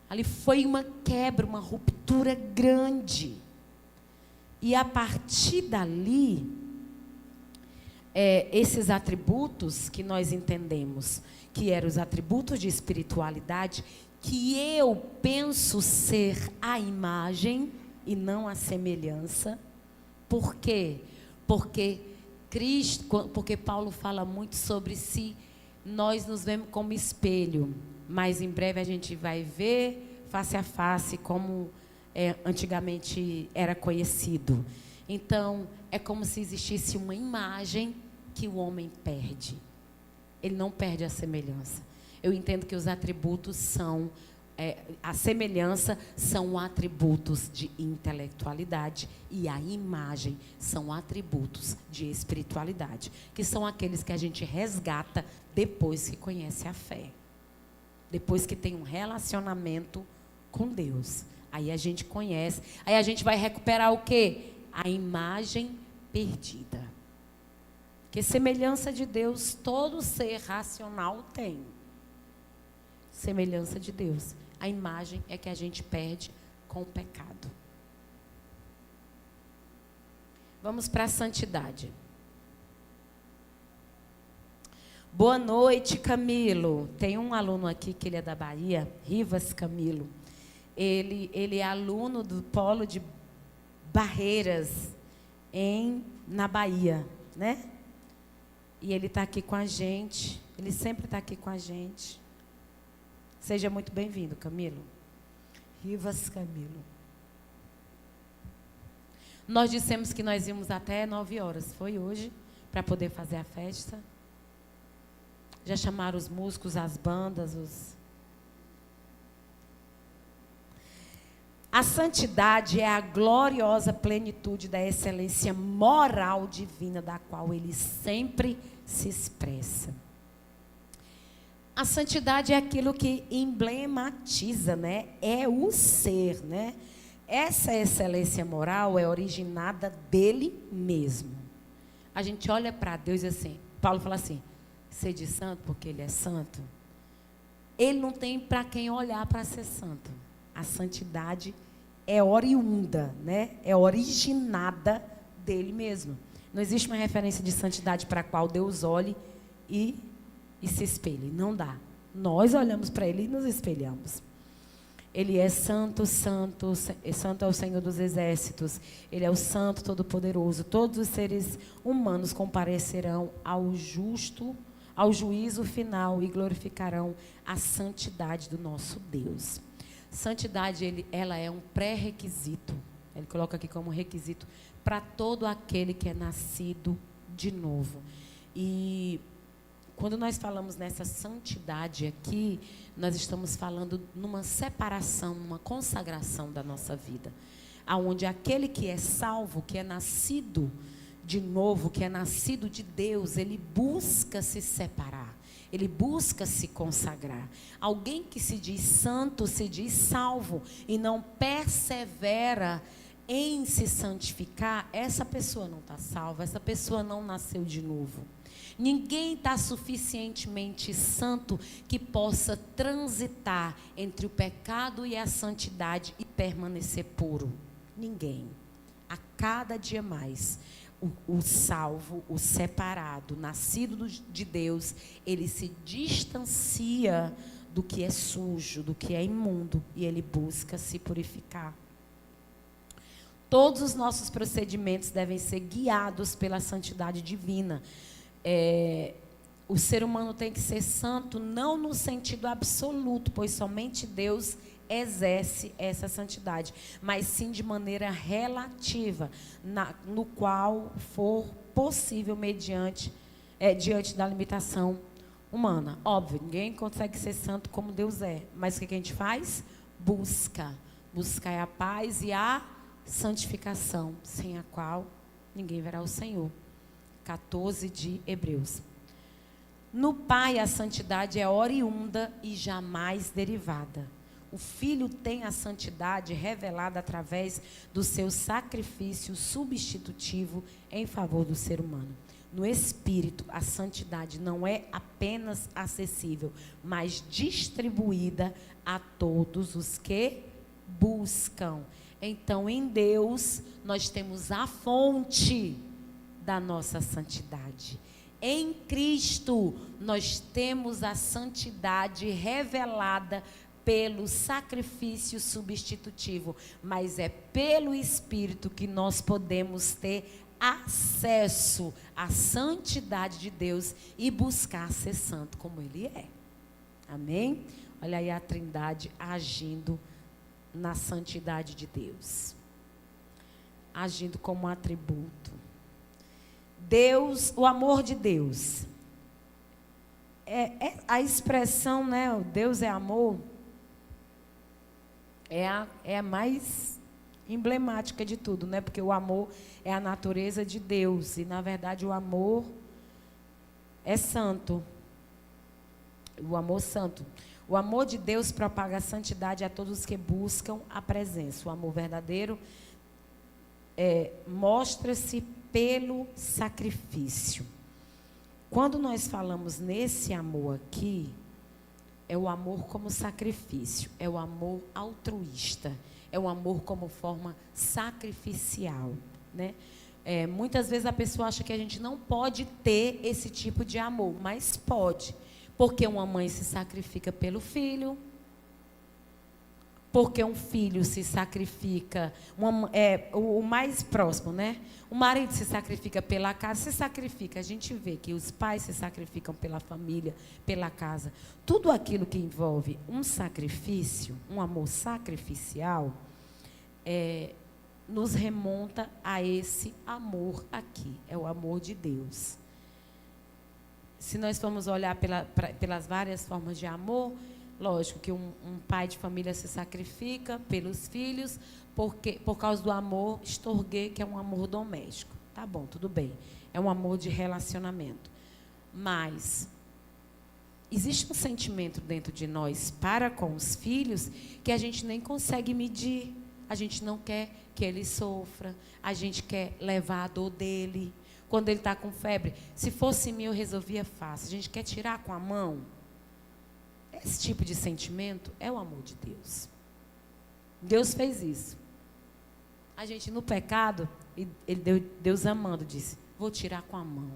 Ali foi uma quebra, uma ruptura grande. E a partir dali, esses atributos que nós entendemos, que eram os atributos de espiritualidade, que eu penso ser a imagem e não a semelhança. Por quê? Porque Paulo fala muito sobre si, nós nos vemos como espelho, mas em breve a gente vai ver face a face, como antigamente era conhecido. Então, é como se existisse uma imagem que o homem perde. Ele não perde a semelhança. Eu entendo que os atributos são, a semelhança são atributos de intelectualidade e a imagem são atributos de espiritualidade, que são aqueles que a gente resgata depois que conhece a fé. Depois que tem um relacionamento com Deus. Aí a gente conhece. Aí a gente vai recuperar o quê? A imagem perdida. Porque semelhança de Deus, todo ser racional tem. Semelhança de Deus. A imagem é que a gente perde com o pecado. Vamos para a santidade. Boa noite, Camilo. Tem um aluno aqui que ele é da Bahia, Rivas Camilo. Ele é aluno do Polo de Barreiras na Bahia, né? E ele está aqui com a gente. Ele sempre está aqui com a gente. Seja muito bem-vindo, Camilo. Rivas Camilo. Nós dissemos que nós íamos até 9 horas. Foi hoje, para poder fazer a festa. Já chamaram os músicos, as bandas, A santidade é a gloriosa plenitude da excelência moral divina da qual ele sempre se expressa. A santidade é aquilo que emblematiza, né? É o ser, né? Essa excelência moral é originada dele mesmo. A gente olha para Deus e assim, Paulo fala assim, sede santo porque ele é santo. Ele não tem para quem olhar para ser santo. A santidade é oriunda, né? É originada dele mesmo. Não existe uma referência de santidade para a qual Deus olhe e se espelhe. Não dá. Nós olhamos para ele e nos espelhamos. Ele é santo, santo, santo é o Senhor dos exércitos. Ele é o santo todo-poderoso. Todos os seres humanos comparecerão ao juízo final e glorificarão a santidade do nosso Deus. Santidade, ela é um pré-requisito. Ele coloca aqui como requisito para todo aquele que é nascido de novo. E quando nós falamos nessa santidade aqui, nós estamos falando numa separação, numa consagração da nossa vida. Onde aquele que é salvo, que é nascido de novo, que é nascido de Deus, ele busca se separar. Ele busca se consagrar. Alguém que se diz santo, se diz salvo, e não persevera em se santificar, essa pessoa não está salva, essa pessoa não nasceu de novo. Ninguém está suficientemente santo que possa transitar entre o pecado e a santidade e permanecer puro. Ninguém. A cada dia mais. O salvo, o separado, nascido de Deus, ele se distancia do que é sujo, do que é imundo, e ele busca se purificar. Todos os nossos procedimentos devem ser guiados pela santidade divina. O ser humano tem que ser santo, não no sentido absoluto, pois somente Deus exerce essa santidade, mas sim de maneira relativa, no qual for possível diante da limitação humana. Óbvio, ninguém consegue ser santo como Deus é, mas o que a gente faz? Buscar é a paz e a santificação, sem a qual ninguém verá o Senhor. 14 de Hebreus. No Pai a santidade é oriunda e jamais derivada. O Filho tem a santidade revelada através do seu sacrifício substitutivo em favor do ser humano. No Espírito, a santidade não é apenas acessível, mas distribuída a todos os que buscam. Então, em Deus, nós temos a fonte da nossa santidade. Em Cristo, nós temos a santidade revelada pelo sacrifício substitutivo, mas é pelo Espírito que nós podemos ter acesso à santidade de Deus e buscar ser santo como Ele é. Amém? Olha aí a Trindade agindo na santidade de Deus, agindo como um atributo. Deus, o amor de Deus, a expressão, né? O Deus é amor. É a mais emblemática de tudo, né? Porque o amor é a natureza de Deus. E, na verdade, o amor é santo. O amor santo. O amor de Deus propaga a santidade a todos os que buscam a presença. O amor verdadeiro mostra-se pelo sacrifício. Quando nós falamos nesse amor aqui, é o amor como sacrifício, é o amor altruísta, é o amor como forma sacrificial, né? Muitas vezes a pessoa acha que a gente não pode ter esse tipo de amor, mas pode, porque uma mãe se sacrifica pelo filho, porque um filho se sacrifica, o mais próximo, né? O marido se sacrifica pela casa, se sacrifica. A gente vê que os pais se sacrificam pela família, pela casa. Tudo aquilo que envolve um sacrifício, um amor sacrificial, nos remonta a esse amor aqui. É o amor de Deus. Se nós formos olhar pelas várias formas de amor, lógico que um pai de família se sacrifica pelos filhos por causa do amor estorguê, que é um amor doméstico. Tá bom, tudo bem. É um amor de relacionamento. Mas existe um sentimento dentro de nós para com os filhos que a gente nem consegue medir. A gente não quer que ele sofra. A gente quer levar a dor dele. Quando ele está com febre, se fosse mim eu resolvia fácil. A gente quer tirar com a mão. Esse tipo de sentimento é o amor de Deus. Deus fez isso. A gente no pecado, Deus amando, disse, vou tirar com a mão.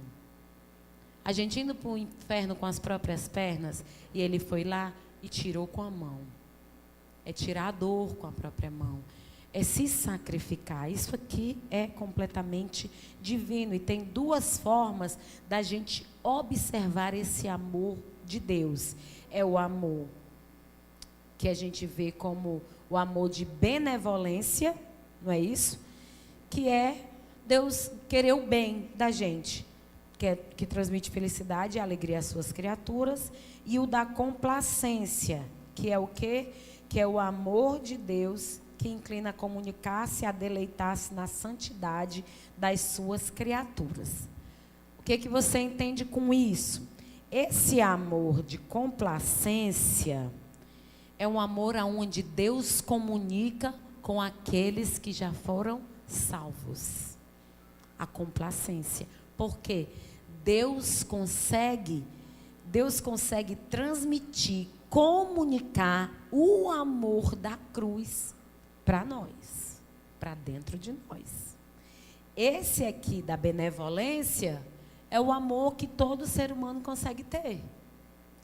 A gente indo para o inferno com as próprias pernas, e ele foi lá e tirou com a mão. É tirar a dor com a própria mão. É se sacrificar. Isso aqui é completamente divino. E tem duas formas da gente observar esse amor de Deus. É o amor que a gente vê como o amor de benevolência, não é isso? Que é Deus querer o bem da gente, que transmite felicidade e alegria às suas criaturas, e o da complacência, que é o quê? Que é o amor de Deus que inclina a comunicar-se, a deleitar-se na santidade das suas criaturas. O que você entende com isso? Esse amor de complacência é um amor onde Deus comunica com aqueles que já foram salvos. A complacência. Porque Deus consegue transmitir, comunicar o amor da cruz para nós, para dentro de nós. Esse aqui da benevolência é o amor que todo ser humano consegue ter.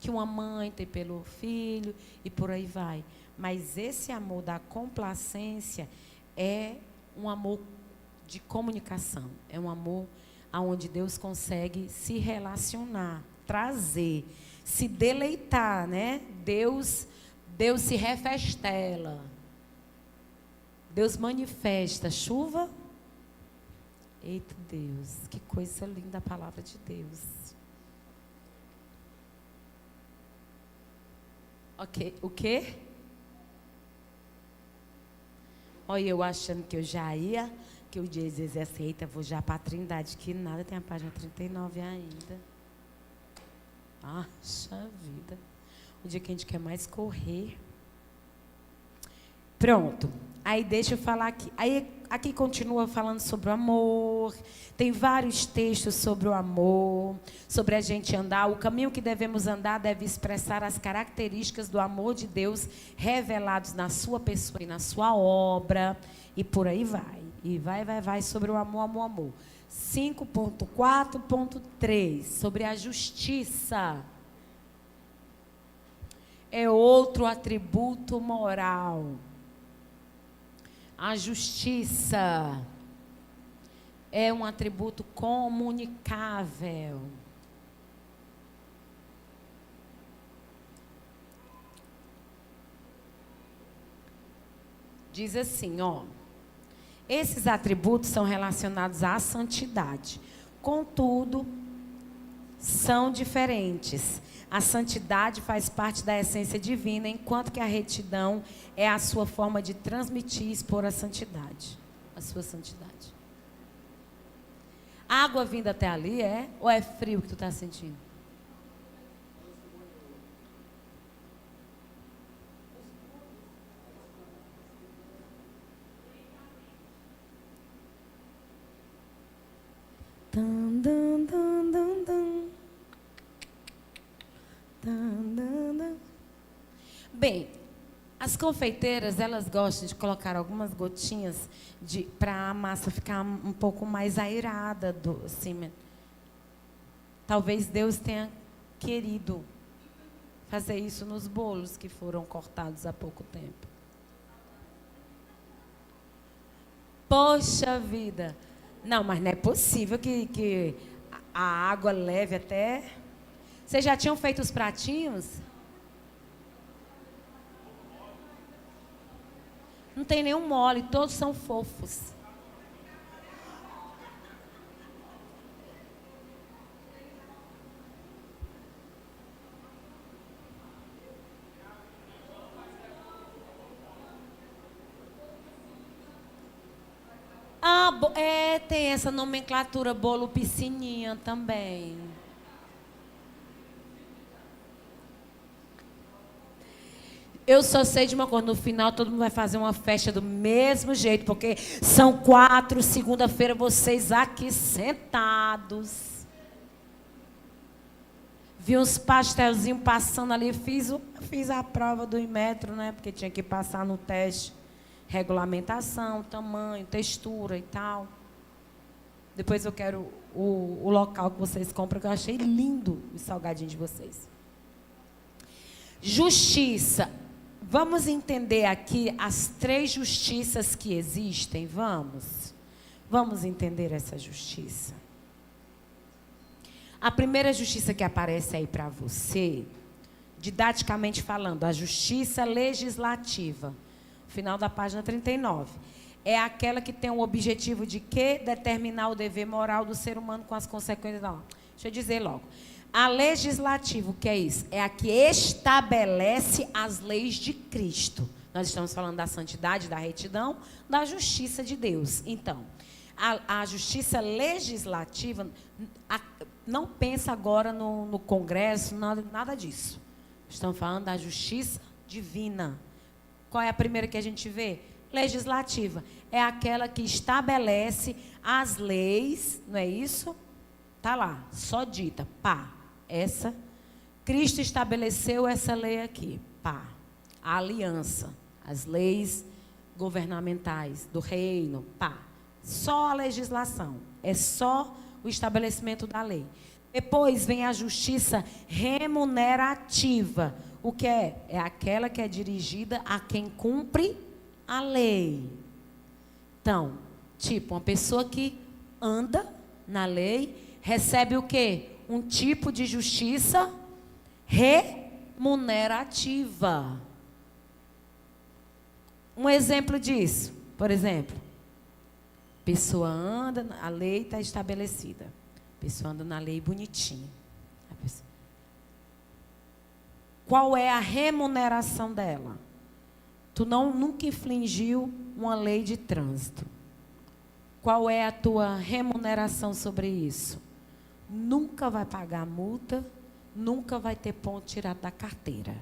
Que uma mãe tem pelo filho e por aí vai. Mas esse amor da complacência é um amor de comunicação. É um amor onde Deus consegue se relacionar, trazer, se deleitar, né? Deus se refestela. Deus manifesta chuva. Eita Deus, que coisa linda a palavra de Deus. Ok, o quê? Olha, eu achando que eu já ia, que o dia diz assim, eita, vou já para a Trindade, que nada, tem a página 39 ainda. Acha vida. O dia que a gente quer mais correr. Pronto. Aí deixa eu falar aqui. Aí aqui continua falando sobre o amor. Tem vários textos sobre o amor, sobre a gente andar. O caminho que devemos andar deve expressar as características do amor de Deus revelados na sua pessoa e na sua obra. E por aí vai. E vai sobre o amor, amor, amor. 5.4.3, sobre a justiça. É outro atributo moral. A justiça é um atributo comunicável. Diz assim, ó. Esses atributos são relacionados à santidade. Contudo, são diferentes. A santidade faz parte da essência divina, enquanto que a retidão é a sua forma de transmitir e expor a santidade. A sua santidade. A água vinda até ali é? Ou é frio que tu está sentindo? Dun, dun, dun, dun, dun. Bem, as confeiteiras, elas gostam de colocar algumas gotinhas para a massa ficar um pouco mais aerada, assim. Talvez Deus tenha querido fazer isso nos bolos que foram cortados há pouco tempo. Poxa vida! Não, mas não é possível que a água leve até... Vocês já tinham feito os pratinhos? Não tem nenhum mole, todos são fofos. Tem essa nomenclatura, bolo piscininha também. Eu só sei de uma coisa, no final todo mundo vai fazer uma festa do mesmo jeito, porque são 4, segunda-feira, vocês aqui sentados. Vi uns pastelzinhos passando ali, fiz a prova do Inmetro, né? Porque tinha que passar no teste. Regulamentação, tamanho, textura e tal. Depois eu quero o local que vocês compram, que eu achei lindo o salgadinho de vocês. Justiça. Vamos entender aqui as 3 justiças que existem? Vamos entender essa justiça. A primeira justiça que aparece aí para você, didaticamente falando, a justiça legislativa. Final da página 39. É aquela que tem o objetivo de quê? Determinar o dever moral do ser humano com as consequências. Não, deixa eu dizer logo. A legislativa, o que é isso? É a que estabelece as leis de Cristo. Nós estamos falando da santidade, da retidão, da justiça de Deus. Então, a justiça legislativa, não pensa agora no Congresso, nada disso. Estamos falando da justiça divina. Qual é a primeira que a gente vê? Legislativa. É aquela que estabelece as leis, não é isso? Está lá, só dita, pá. Cristo estabeleceu essa lei aqui, pá. A aliança, as leis governamentais do reino, pá. Só a legislação, é só o estabelecimento da lei. Depois vem a justiça remunerativa. O que é? É aquela que é dirigida a quem cumpre a lei. Então, tipo, uma pessoa que anda na lei, recebe o quê? Um tipo de justiça remunerativa. Um exemplo disso, por exemplo, pessoa anda, a lei está estabelecida. A pessoa anda na lei bonitinha. Qual é a remuneração dela? Tu nunca infringiu uma lei de trânsito. Qual é a tua remuneração sobre isso? Nunca vai pagar multa, nunca vai ter ponto tirado da carteira.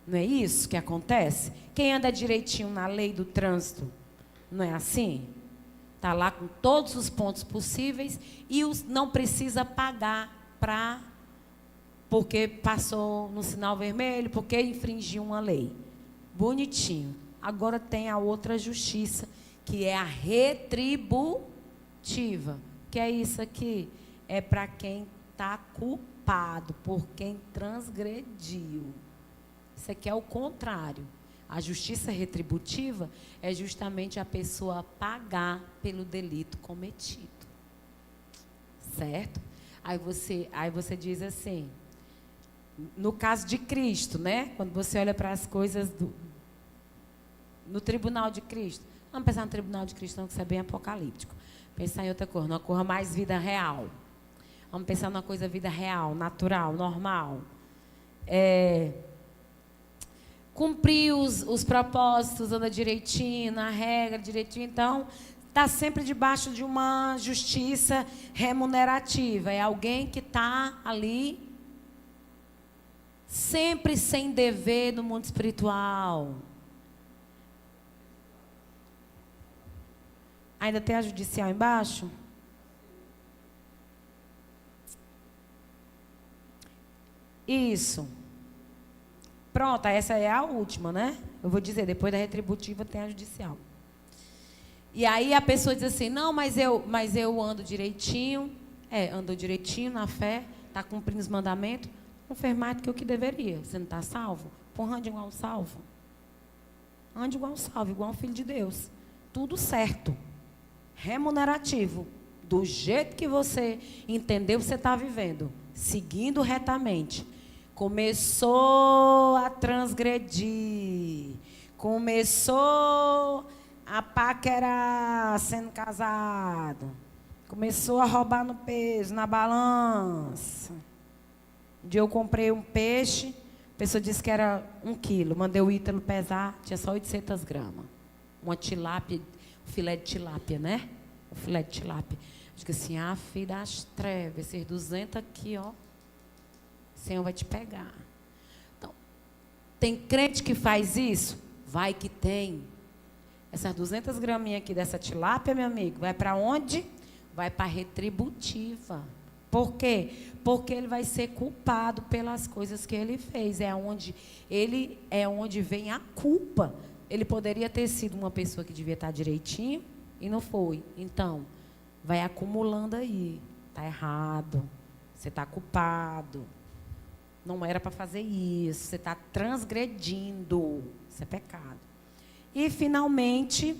Não é isso que acontece? Quem anda direitinho na lei do trânsito, não é assim? Está lá com todos os pontos possíveis e não precisa pagar porque passou no sinal vermelho, porque infringiu uma lei. Bonitinho. Agora tem a outra justiça, que é a retributiva. Que é isso aqui? É para quem está culpado, por quem transgrediu. Isso aqui é o contrário. A justiça retributiva é justamente a pessoa pagar pelo delito cometido. Certo? Aí você diz assim, no caso de Cristo, né? Quando você olha para as coisas no tribunal de Cristo. Vamos pensar no tribunal de Cristo, não, que isso é bem apocalíptico. Pensar em outra coisa, numa coisa mais vida real. Vamos pensar numa coisa vida real, natural, normal. Cumprir os propósitos, anda direitinho, na regra, direitinho. Então, está sempre debaixo de uma justiça remunerativa. É alguém que está ali, sempre sem dever no mundo espiritual. Ainda tem a judicial embaixo? Isso. Pronto, essa é a última, né? Eu vou dizer, depois da retributiva tem a judicial. E aí a pessoa diz assim, não, mas eu ando direitinho. Andou direitinho na fé, está cumprindo os mandamentos, não fez mais do que o que deveria. Você não está salvo? Porra, ande igual salvo. Ande igual salvo, igual um filho de Deus. Tudo certo. Remunerativo. Do jeito que você entendeu, você está vivendo. Seguindo retamente. Começou a transgredir. Começou a paquerar sendo casado. Começou a roubar no peso, na balança. Um dia eu comprei um peixe, a pessoa disse que era 1 quilo. Mandei o Ítalo pesar, tinha só 800 gramas. Uma tilápia, filé de tilápia, né? O filé de tilápia. Eu disse assim, filho das trevas, esses 200 aqui, ó. O Senhor vai te pegar. Então, tem crente que faz isso? Vai que tem. Essas 200 graminhas aqui dessa tilápia, meu amigo, vai para onde? Vai para a retributiva. Por quê? Porque ele vai ser culpado pelas coisas que ele fez. É onde vem a culpa. Ele poderia ter sido uma pessoa que devia estar direitinho e não foi. Então, vai acumulando aí. Está errado. Você está culpado. Não era para fazer isso. Você está transgredindo. Isso é pecado. E, finalmente,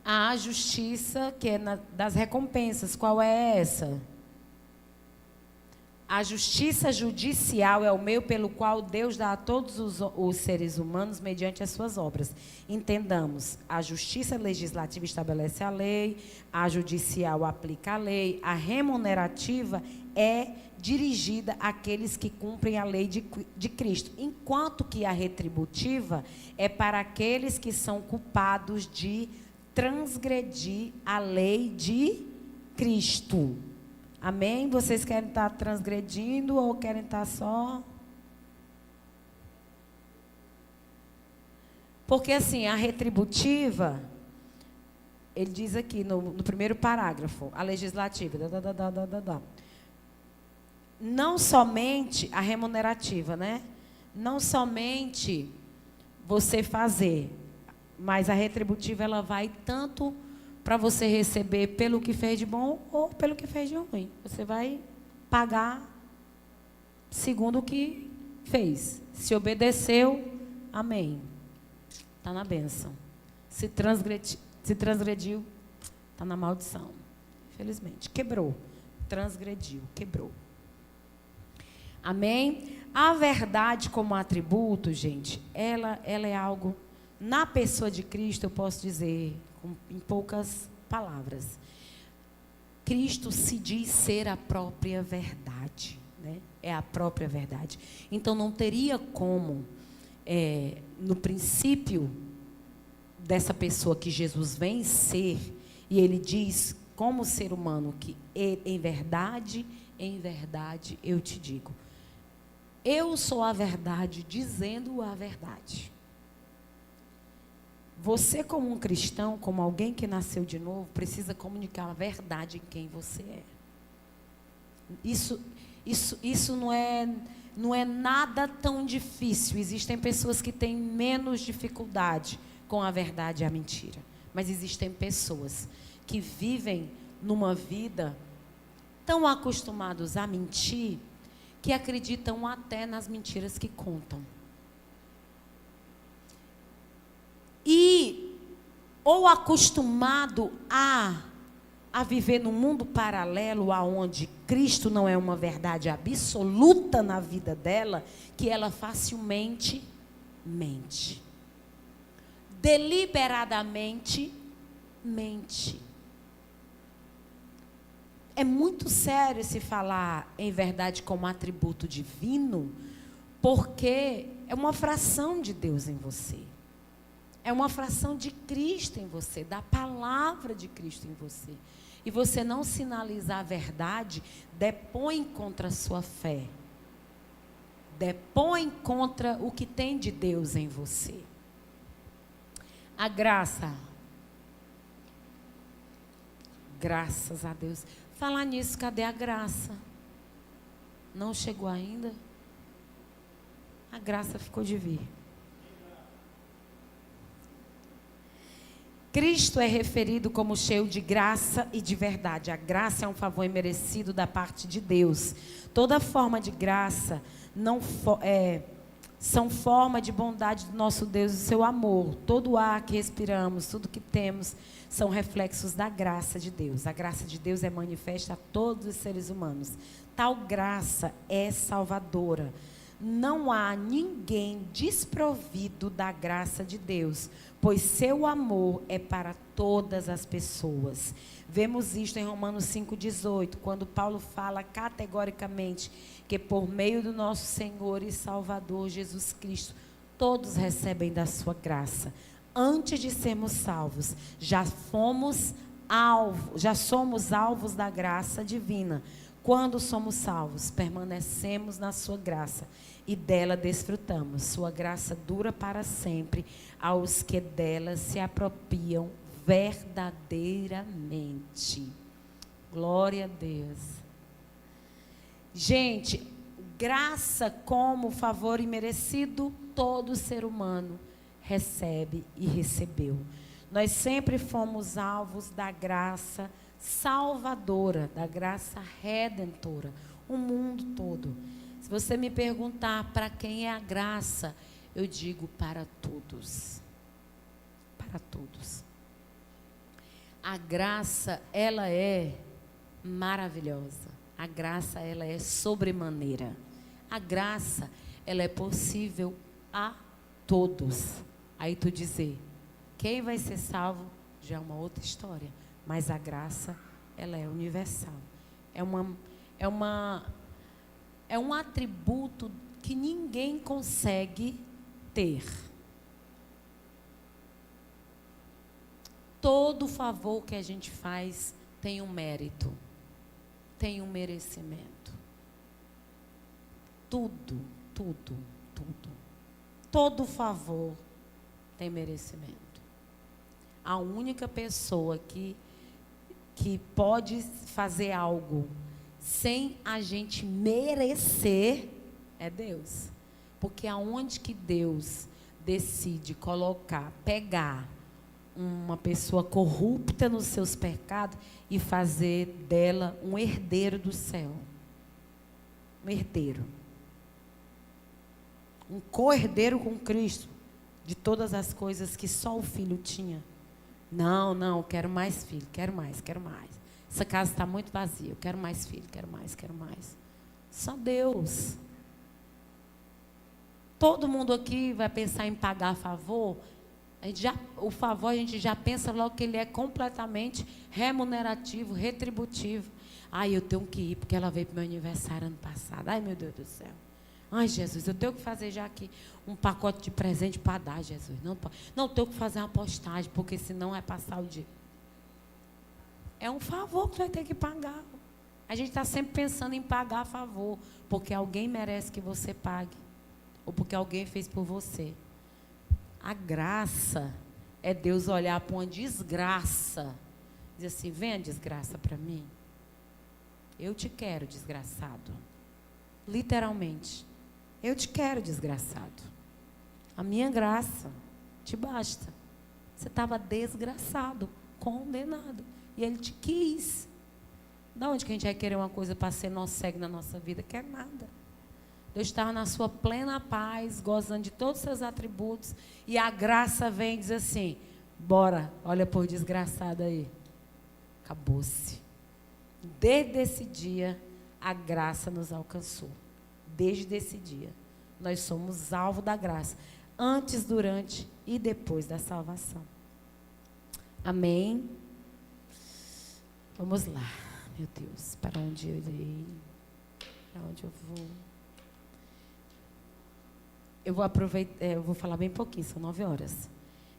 a justiça, que é das recompensas. Qual é essa? A justiça judicial é o meio pelo qual Deus dá a todos os seres humanos mediante as suas obras. Entendamos, a justiça legislativa estabelece a lei, a judicial aplica a lei, a remunerativa é dirigida àqueles que cumprem a lei de Cristo, enquanto que a retributiva é para aqueles que são culpados de transgredir a lei de Cristo. Amém? Vocês querem estar transgredindo ou querem estar só? Porque assim, a retributiva, ele diz aqui no primeiro parágrafo, a legislativa, não somente a remunerativa, né? Não somente você fazer, mas a retributiva ela vai tanto para você receber pelo que fez de bom ou pelo que fez de ruim. Você vai pagar segundo o que fez. Se obedeceu, amém. Está na bênção. Se transgrediu, está na maldição. Infelizmente. Quebrou. Transgrediu. Quebrou. Amém? A verdade como atributo, gente, ela é algo... Na pessoa de Cristo, eu posso dizer, em poucas palavras, Cristo se diz ser a própria verdade, né? É a própria verdade. Então, não teria como, no princípio dessa pessoa que Jesus vem ser, e ele diz, como ser humano, que em verdade, eu te digo. Eu sou a verdade, dizendo a verdade. Você, como um cristão, como alguém que nasceu de novo, precisa comunicar a verdade em quem você é. Isso não é nada tão difícil. Existem pessoas que têm menos dificuldade com a verdade e a mentira. Mas existem pessoas que vivem numa vida tão acostumados a mentir que acreditam até nas mentiras que contam. E ou acostumado a viver num mundo paralelo aonde Cristo não é uma verdade absoluta na vida dela, que ela facilmente mente. Deliberadamente mente. É muito sério se falar em verdade como atributo divino, porque é uma fração de Deus em você. É uma fração de Cristo em você, da palavra de Cristo em você. E você não sinalizar a verdade, depõe contra a sua fé. Depõe contra o que tem de Deus em você. A graça. Graças a Deus. Falar nisso, cadê a graça? Não chegou ainda? A graça ficou de vir. Cristo é referido como cheio de graça e de verdade. A graça é um favor imerecido da parte de Deus. Toda forma de graça são forma de bondade do nosso Deus e do seu amor. Todo o ar que respiramos, tudo que temos, são reflexos da graça de Deus. A graça de Deus é manifesta a todos os seres humanos. Tal graça é salvadora. Não há ninguém desprovido da graça de Deus, pois seu amor é para todas as pessoas. Vemos isto em Romanos 5,18, quando Paulo fala categoricamente que por meio do nosso Senhor e Salvador Jesus Cristo, todos recebem da sua graça. Antes de sermos salvos, já somos alvos da graça divina. Quando somos salvos, permanecemos na sua graça e dela desfrutamos. Sua graça dura para sempre aos que dela se apropriam verdadeiramente. Glória a Deus. Gente, graça como favor imerecido, todo ser humano recebe e recebeu. Nós sempre fomos alvos da graça salvadora, da graça redentora, o mundo todo. Se você me perguntar para quem é a graça, eu digo para todos. Para todos. A graça, ela é maravilhosa. A graça, ela é sobremaneira. A graça, ela é possível a todos. Aí tu dizer, quem vai ser salvo já é uma outra história. Mas a graça, ela é universal. É um atributo que ninguém consegue ter. Todo favor que a gente faz tem um mérito, tem um merecimento. Tudo. Todo favor tem merecimento. A única pessoa que pode fazer algo sem a gente merecer é Deus. Porque aonde que Deus decide pegar uma pessoa corrupta nos seus pecados e fazer dela um herdeiro do céu? Um herdeiro. Um co-herdeiro com Cristo de todas as coisas que só o filho tinha. Não, quero mais filho, quero mais. Essa casa está muito vazia, eu quero mais filho, quero mais. Só Deus. Todo mundo aqui vai pensar em pagar favor. O favor a gente já pensa logo que ele é completamente remunerativo, retributivo. Ai, eu tenho que ir porque ela veio para o meu aniversário ano passado. Ai, meu Deus do céu. Ai, Jesus, eu tenho que fazer já aqui um pacote de presente para dar, Jesus. Não tenho que fazer uma postagem, porque senão vai passar o dia. É um favor que tu vai ter que pagar. A gente está sempre pensando em pagar favor, porque alguém merece que você pague, ou porque alguém fez por você. A graça é Deus olhar para uma desgraça, dizer assim, vem a desgraça para mim. Eu te quero, desgraçado. Literalmente. Eu te quero, desgraçado. A minha graça te basta. Você estava desgraçado, condenado. E Ele te quis. Da onde que a gente vai querer uma coisa para ser nosso cego na nossa vida? Quer nada. Deus estava na sua plena paz, gozando de todos os seus atributos. E a graça vem e diz assim, bora, olha por desgraçado aí. Acabou-se. Desde esse dia, a graça nos alcançou. Desde esse dia, nós somos alvo da graça, antes, durante e depois da salvação. Amém? Vamos lá, meu Deus, para onde eu irei? Para onde eu vou? Eu vou aproveitar, eu vou falar bem pouquinho, são 9 horas.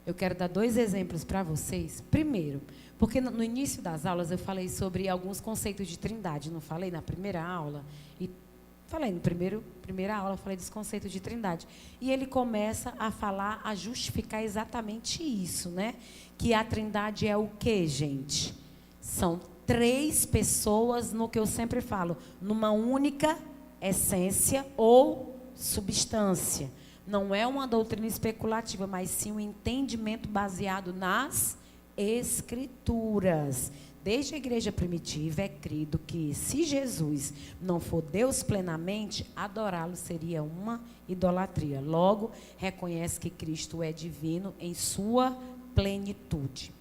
Eu quero dar 2 exemplos para vocês. Primeiro, porque no início das aulas eu falei sobre alguns conceitos de trindade, não falei na primeira aula? Falei na primeira aula, falei dos conceitos de trindade. E ele começa a falar, a justificar exatamente isso, né? Que a trindade é o quê, gente? São 3 pessoas, no que eu sempre falo, numa única essência ou substância. Não é uma doutrina especulativa, mas sim um entendimento baseado nas Escrituras. Desde a igreja primitiva é crido que, se Jesus não for Deus plenamente, adorá-lo seria uma idolatria. Logo, reconhece que Cristo é divino em sua plenitude.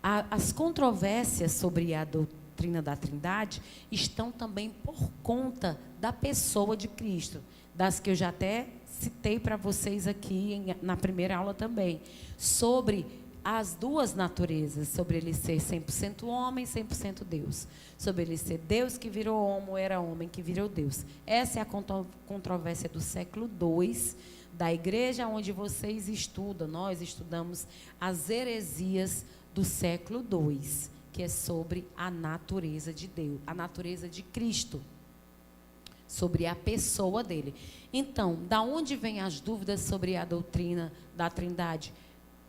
As controvérsias sobre a doutrina da Trindade estão também por conta da pessoa de Cristo, das que eu já até citei para vocês aqui na primeira aula também, sobre as duas naturezas, sobre ele ser 100% homem, 100% Deus. Sobre ele ser Deus que virou homem, ou era homem que virou Deus. Essa é a controvérsia do século II, da igreja onde vocês estudam. Nós estudamos as heresias do século II, que é sobre a natureza de Deus, a natureza de Cristo, sobre a pessoa dele. Então, da onde vêm as dúvidas sobre a doutrina da Trindade?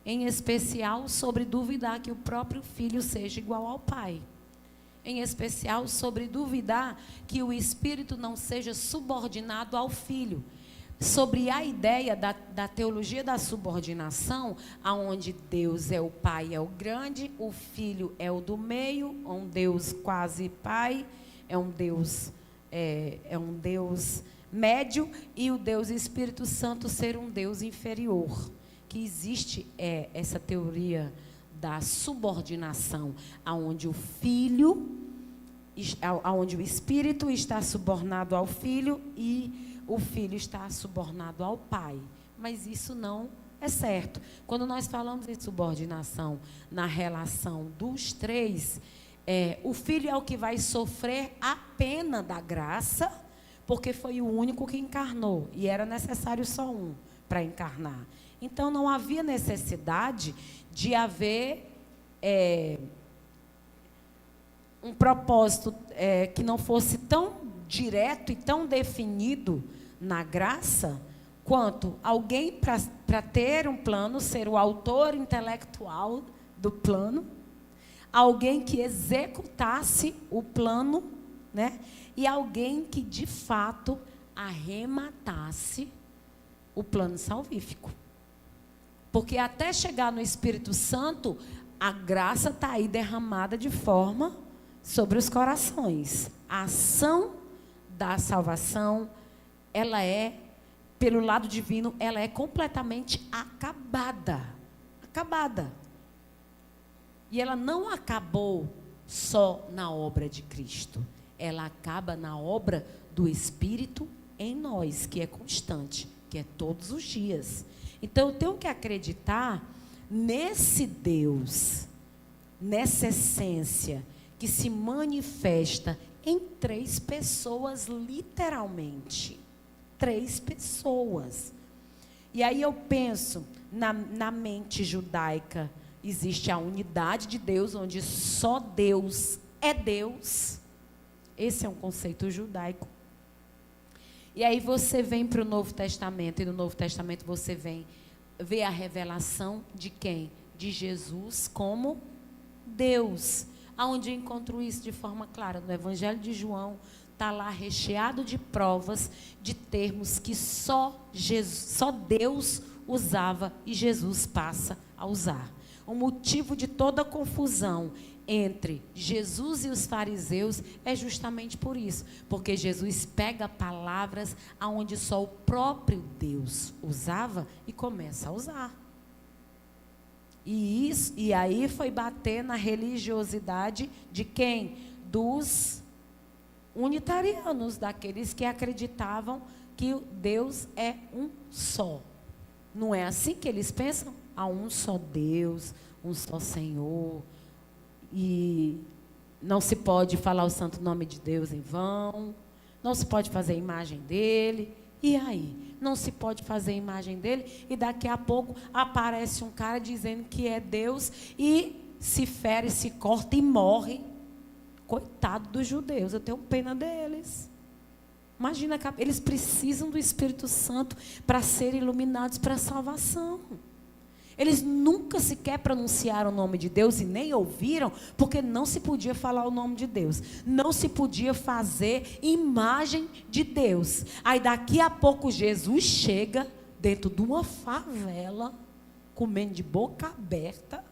Em especial sobre duvidar que o próprio Filho seja igual ao Pai. Em especial sobre duvidar que o Espírito não seja subordinado ao Filho. Sobre a ideia da teologia da subordinação, onde Deus é o Pai, é o grande, o Filho é o do meio, um Deus quase Pai, é um Deus médio, e o Deus Espírito Santo ser um Deus inferior. Que existe essa teoria da subordinação, onde o Filho, onde o Espírito está subornado ao Filho e o Filho está subornado ao Pai. Mas isso não é certo. Quando nós falamos em subordinação na relação dos três, o Filho é o que vai sofrer a pena da graça, porque foi o único que encarnou, e era necessário só um para encarnar. Então, não havia necessidade de haver um propósito que não fosse tão direto e tão definido na graça, quanto alguém para ter um plano, ser o autor intelectual do plano, alguém que executasse o plano, né? E alguém que, de fato, arrematasse o plano salvífico. Porque até chegar no Espírito Santo, a graça está aí derramada de forma sobre os corações. A ação da salvação, ela é, pelo lado divino, ela é completamente acabada. Acabada. E ela não acabou só na obra de Cristo. Ela acaba na obra do Espírito em nós, que é constante, que é todos os dias. Então, eu tenho que acreditar nesse Deus, nessa essência, que se manifesta em 3 pessoas, literalmente. 3 pessoas. E aí eu penso, na mente judaica, existe a unidade de Deus, onde só Deus é Deus. Esse é um conceito judaico. E aí você vem para o Novo Testamento, e no Novo Testamento você vê a revelação de quem? De Jesus como Deus. Aonde eu encontro isso de forma clara? No Evangelho de João, está lá recheado de provas, de termos que só Deus usava e Jesus passa a usar. O motivo de toda a confusão entre Jesus e os fariseus é justamente por isso, porque Jesus pega palavras aonde só o próprio Deus usava e começa a usar. E aí foi bater na religiosidade de quem? Dos unitarianos, daqueles que acreditavam que Deus é um só. Não é assim que eles pensam? Há um só Deus, um só Senhor. E não se pode falar o santo nome de Deus em vão, não se pode fazer a imagem dele. E aí? Não se pode fazer a imagem dele, e daqui a pouco aparece um cara dizendo que é Deus e se fere, se corta e morre. Coitado dos judeus, eu tenho pena deles. Imagina, eles precisam do Espírito Santo para serem iluminados para a salvação. Eles nunca sequer pronunciaram o nome de Deus e nem ouviram, porque não se podia falar o nome de Deus. Não se podia fazer imagem de Deus. Aí daqui a pouco Jesus chega dentro de uma favela, comendo de boca aberta,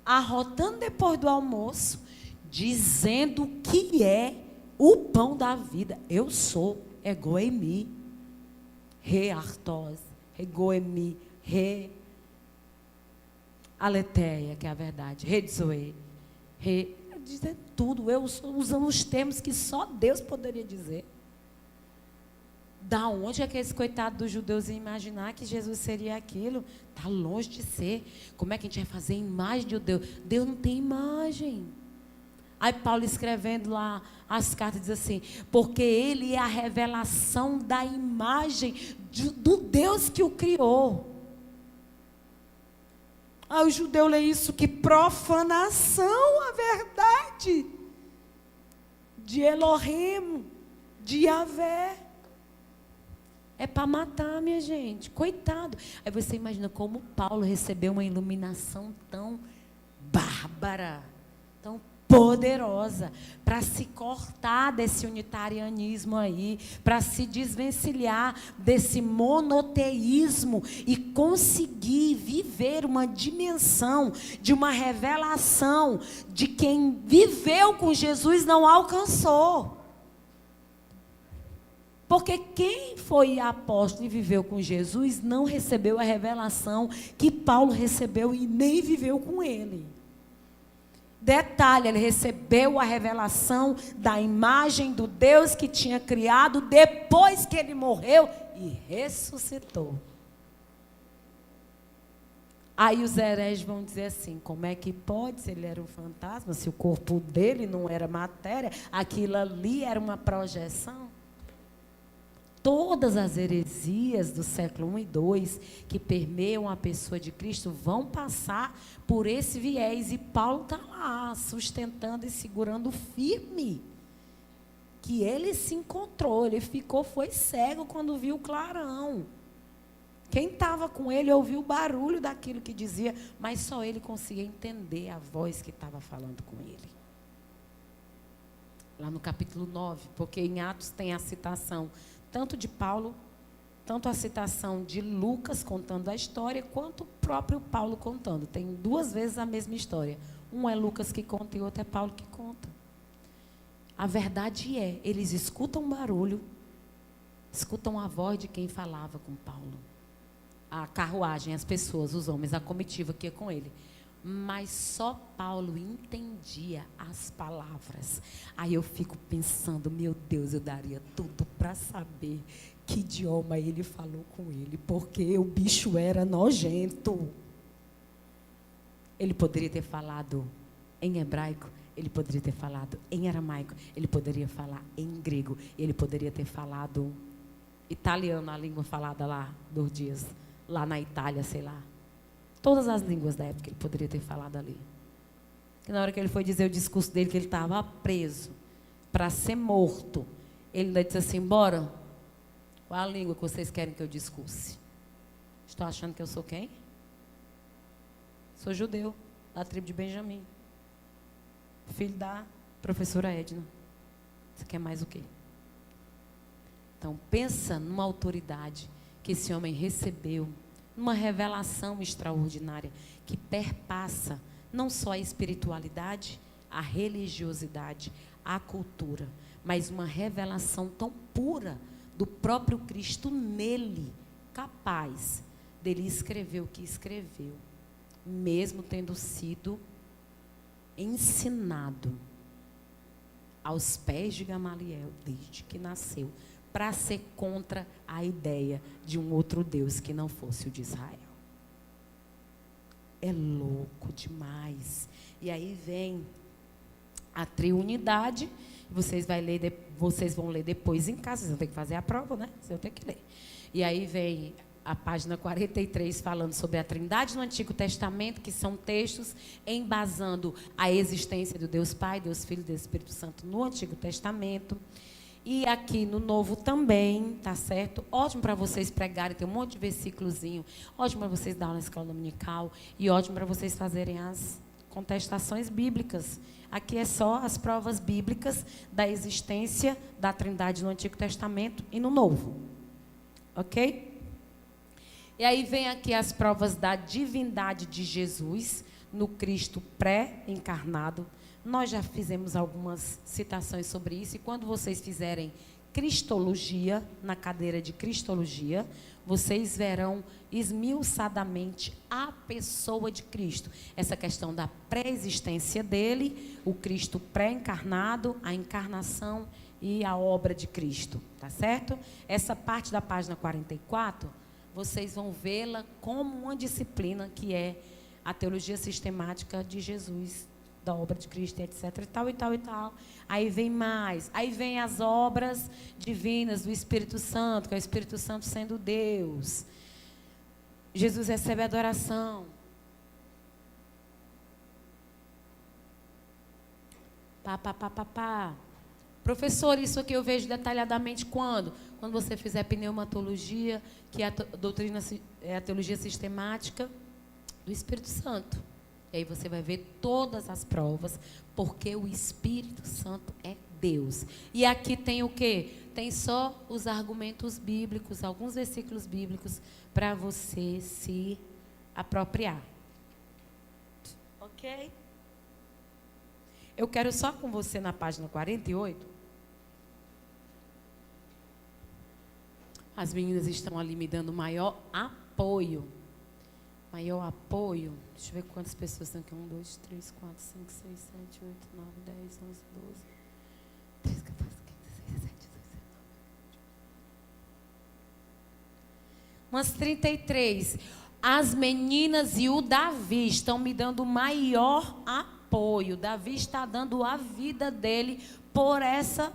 arrotando depois do almoço, dizendo que é o pão da vida. Eu sou egoemi. Re-artos, re-goemi, re-aletheia, que é a verdade, re-zoe, dizer tudo, eu usando os termos que só Deus poderia dizer. Da onde é que esse coitado dos judeus ia imaginar que Jesus seria aquilo? Está longe de ser. Como é que a gente vai fazer imagem de Deus? Deus não tem imagem. Aí Paulo escrevendo lá as cartas diz assim, porque ele é a revelação da imagem do Deus que o criou. Aí o judeu lê isso, que profanação a verdade de Elohim, de Yahvé. É para matar, minha gente, coitado. Aí você imagina como Paulo recebeu uma iluminação tão bárbara, tão poderosa, para se cortar desse unitarianismo aí, para se desvencilhar desse monoteísmo e conseguir viver uma dimensão de uma revelação de quem viveu com Jesus não alcançou. Porque quem foi apóstolo e viveu com Jesus não recebeu a revelação que Paulo recebeu e nem viveu com ele. Detalhe, ele recebeu a revelação da imagem do Deus que tinha criado depois que ele morreu e ressuscitou. Aí os hereges vão dizer assim, como é que pode, se ele era um fantasma, se o corpo dele não era matéria, aquilo ali era uma projeção? Todas as heresias do século I e II que permeiam a pessoa de Cristo vão passar por esse viés. E Paulo está lá, sustentando e segurando firme. Que ele se encontrou, ele foi cego quando viu o clarão. Quem estava com ele ouviu o barulho daquilo que dizia, mas só ele conseguia entender a voz que estava falando com ele. Lá no capítulo 9, porque em Atos tem a citação tanto de Paulo, tanto a citação de Lucas contando a história, quanto o próprio Paulo contando. Tem duas vezes a mesma história. Um é Lucas que conta e o outro é Paulo que conta. A verdade é, eles escutam barulho, escutam a voz de quem falava com Paulo. A carruagem, as pessoas, os homens, a comitiva que ia com ele. Mas só Paulo entendia as palavras. Aí eu fico pensando, meu Deus, eu daria tudo para saber que idioma ele falou com ele, porque o bicho era nojento. Ele poderia ter falado em hebraico, ele poderia ter falado em aramaico, ele poderia falar em grego, ele poderia ter falado italiano, a língua falada lá dos dias, lá na Itália, sei lá. Todas as línguas da época ele poderia ter falado ali. E na hora que ele foi dizer o discurso dele, que ele estava preso para ser morto, ele ainda disse assim, bora, qual a língua que vocês querem que eu discurse? Estou achando que eu sou quem? Sou judeu, da tribo de Benjamim. Filho da professora Edna. Você quer mais o quê? Então, pensa numa autoridade que esse homem recebeu, uma revelação extraordinária que perpassa não só a espiritualidade, a religiosidade, a cultura, mas uma revelação tão pura do próprio Cristo nele, capaz dele escrever o que escreveu, mesmo tendo sido ensinado aos pés de Gamaliel desde que nasceu, para ser contra a ideia de um outro Deus que não fosse o de Israel. É louco demais. E aí vem a triunidade, vocês vão ler depois em casa, vocês vão ter que fazer a prova, né? Vocês vão ter que ler. E aí vem a página 43 falando sobre a Trindade no Antigo Testamento, que são textos embasando a existência do Deus Pai, Deus Filho e Deus Espírito Santo no Antigo Testamento. E aqui no Novo também, tá certo? Ótimo para vocês pregarem, tem um monte de versículozinho. Ótimo para vocês darem na escola dominical. E ótimo para vocês fazerem as contestações bíblicas. Aqui é só as provas bíblicas da existência da Trindade no Antigo Testamento e no Novo. Ok? E aí vem aqui as provas da divindade de Jesus no Cristo pré-encarnado. Nós já fizemos algumas citações sobre isso, e quando vocês fizerem Cristologia, na cadeira de Cristologia, vocês verão esmiuçadamente a pessoa de Cristo. Essa questão da pré-existência dele, o Cristo pré-encarnado, a encarnação e a obra de Cristo, tá certo? Essa parte da página 44, vocês vão vê-la como uma disciplina que é a teologia sistemática de Jesus, da obra de Cristo, etc. e tal, e tal, e tal. Aí vem mais. Aí vem as obras divinas do Espírito Santo, que é o Espírito Santo sendo Deus. Jesus recebe adoração. Pá. Professor, isso aqui eu vejo detalhadamente quando? Quando você fizer pneumatologia, que é a doutrina, é a teologia sistemática do Espírito Santo. E aí você vai ver todas as provas, porque o Espírito Santo é Deus. E aqui tem o quê? Tem só os argumentos bíblicos, alguns versículos bíblicos, para você se apropriar. Ok? Eu quero só com você na página 48. As meninas estão ali me dando maior apoio. Maior apoio. Deixa eu ver quantas pessoas estão aqui. 1, 2, 3, 4, 5, 6, 7, 8, 9, 10, 11, 12, 13, 14, 15, 16, 17, 18, 19. Umas 33. As meninas e o Davi estão me dando maior apoio. Davi está dando a vida dele por essa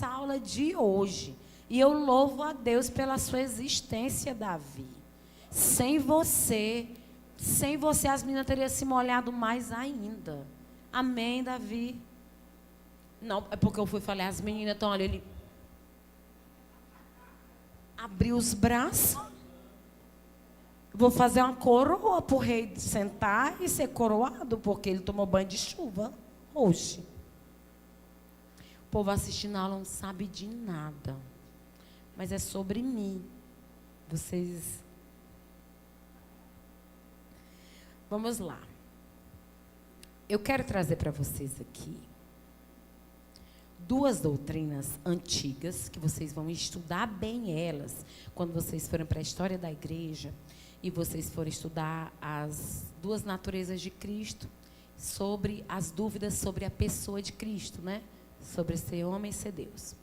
aula de hoje. E eu louvo a Deus pela sua existência, Davi. Sem você as meninas teriam se molhado mais ainda. Amém, Davi? Não, é porque eu fui falar, as meninas estão ali, ele abriu os braços. Vou fazer uma coroa para o rei sentar e ser coroado, porque ele tomou banho de chuva. Oxe. O povo assistindo a aula não sabe de nada. Mas é sobre mim. Vocês... Vamos lá. Eu quero trazer para vocês aqui 2 doutrinas antigas, que vocês vão estudar bem elas, quando vocês forem para a história da igreja, e vocês forem estudar as 2 naturezas de Cristo, sobre as dúvidas sobre a pessoa de Cristo, né? Sobre ser homem e ser Deus.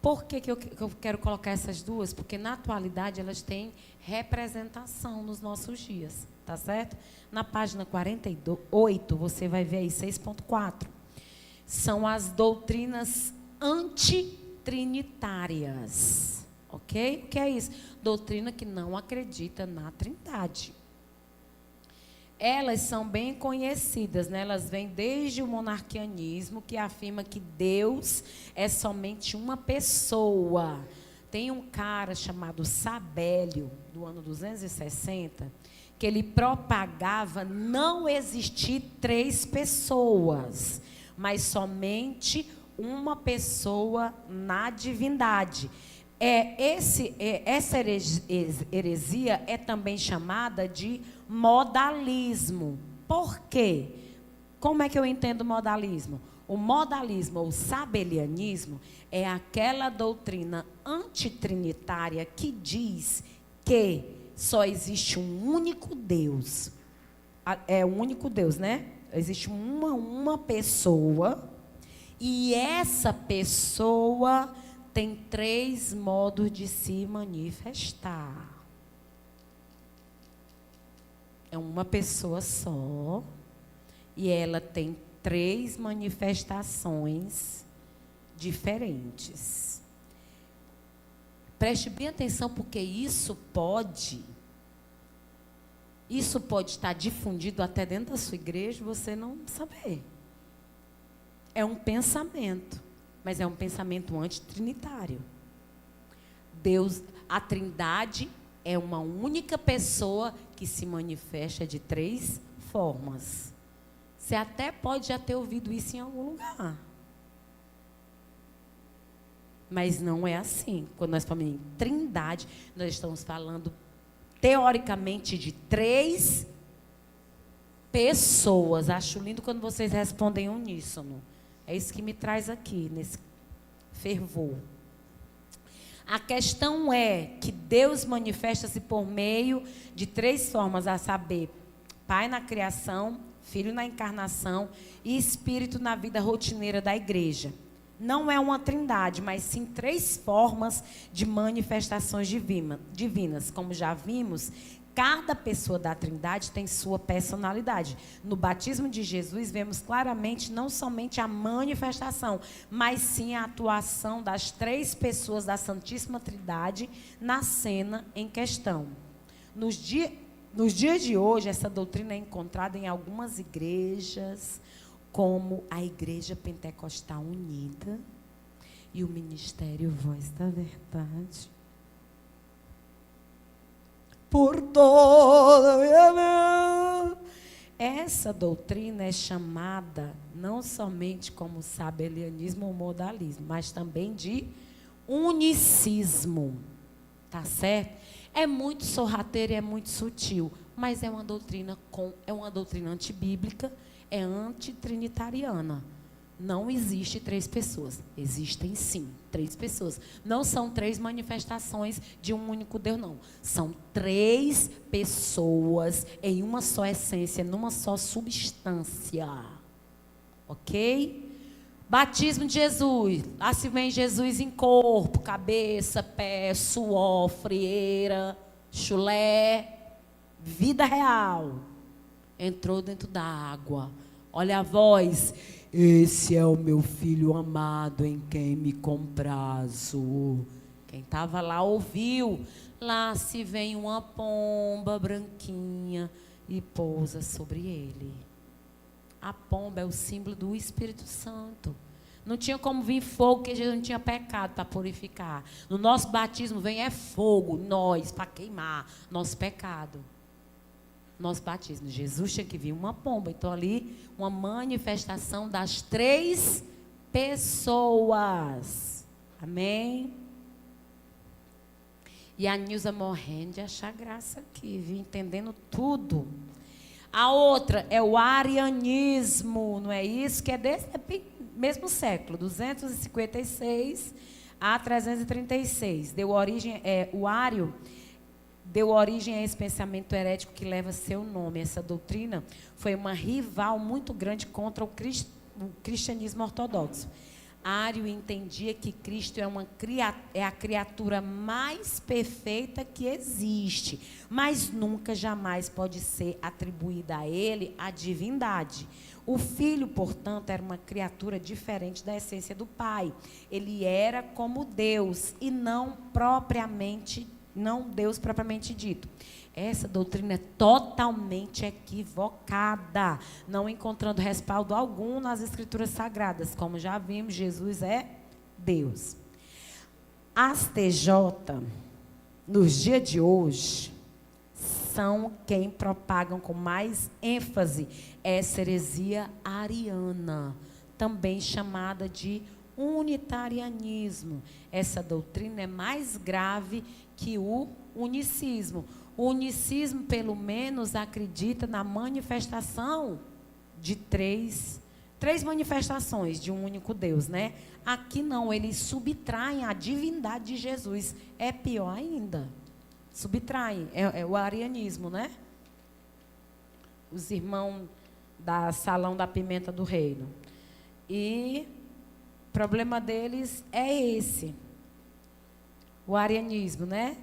Por que eu quero colocar essas 2? Porque na atualidade elas têm representação nos nossos dias, tá certo? Na página 48, você vai ver aí 6.4. São as doutrinas antitrinitárias, ok? O que é isso? Doutrina que não acredita na Trindade. Elas são bem conhecidas, né? Elas vêm desde o monarquianismo, que afirma que Deus é somente uma pessoa. Tem um cara chamado Sabélio, do ano 260, que ele propagava não existir 3 pessoas, mas somente uma pessoa na divindade. Essa heresia é também chamada de modalismo. Por quê? Como é que eu entendo modalismo? O modalismo, ou sabelianismo, é aquela doutrina antitrinitária que diz que só existe um único Deus. É um único Deus, né? Existe uma pessoa, e essa pessoa tem 3 modos de se manifestar. É uma pessoa só, e ela tem 3 manifestações diferentes. Preste bem atenção, porque isso pode estar difundido até dentro da sua igreja e você não saber. É um pensamento. mas é um pensamento antitrinitário. Deus, a Trindade é uma única pessoa que se manifesta de 3 formas. Você até pode já ter ouvido isso em algum lugar. Mas não é assim. Quando nós falamos em Trindade, nós estamos falando teoricamente de 3 pessoas. Acho lindo quando vocês respondem uníssono. É isso que me traz aqui, nesse fervor. A questão é que Deus manifesta-se por meio de 3 formas, a saber, Pai na criação, Filho na encarnação e Espírito na vida rotineira da igreja. Não é uma trindade, mas sim 3 formas de manifestações divinas. Como já vimos, cada pessoa da Trindade tem sua personalidade. No batismo de Jesus, vemos claramente não somente a manifestação, mas sim a atuação das 3 pessoas da Santíssima Trindade na cena em questão. Nos dias de hoje, essa doutrina é encontrada em algumas igrejas, como a Igreja Pentecostal Unida e o Ministério Voz da Verdade. Por toda a minha vida. Essa doutrina é chamada não somente como sabelianismo ou modalismo, mas também de unicismo. Tá certo? É muito sorrateira e é muito sutil, mas é uma doutrina antibíblica, é antitrinitariana. Não existe 3 pessoas. Existem sim 3 pessoas. Não são 3 manifestações de um único Deus, não. São 3 pessoas em uma só essência, numa só substância. Ok? Batismo de Jesus. Lá se vem Jesus em corpo, cabeça, pé, suor, frieira, chulé. Vida real. Entrou dentro da água. Olha a voz. Esse é o meu filho amado em quem me comprazo. Quem estava lá ouviu. Lá se vem uma pomba branquinha e pousa sobre ele. A pomba é o símbolo do Espírito Santo. Não tinha como vir fogo, porque Jesus não tinha pecado para purificar. No nosso batismo vem fogo, nós, para queimar nosso pecado. Nosso batismo. Jesus tinha que vir uma pomba. Então, ali, uma manifestação das 3 pessoas. Amém? E a Nilza morrendo de achar graça aqui, viu? Entendendo tudo. A outra é o arianismo, não é isso? Que é desse mesmo século, 256 a 336. O ário deu origem a esse pensamento herético que leva seu nome. Essa doutrina foi uma rival muito grande contra o cristianismo ortodoxo. Ário entendia que Cristo é a criatura mais perfeita que existe, mas nunca, jamais pode ser atribuída a ele a divindade. O Filho, portanto, era uma criatura diferente da essência do Pai. Ele era como Deus e não Deus propriamente dito. Essa doutrina é totalmente equivocada, não encontrando respaldo algum nas Escrituras Sagradas. Como já vimos, Jesus é Deus. As TJ, nos dias de hoje, são quem propagam com mais ênfase essa heresia ariana, também chamada de unitarianismo. Essa doutrina é mais grave que o unicismo. O unicismo, pelo menos, acredita na manifestação de três manifestações de um único Deus, né? Aqui não, eles subtraem a divindade de Jesus. É pior ainda. Subtraem. É o arianismo, né? Os irmãos da Salão da Pimenta do Reino. E o problema deles é esse. O arianismo, né?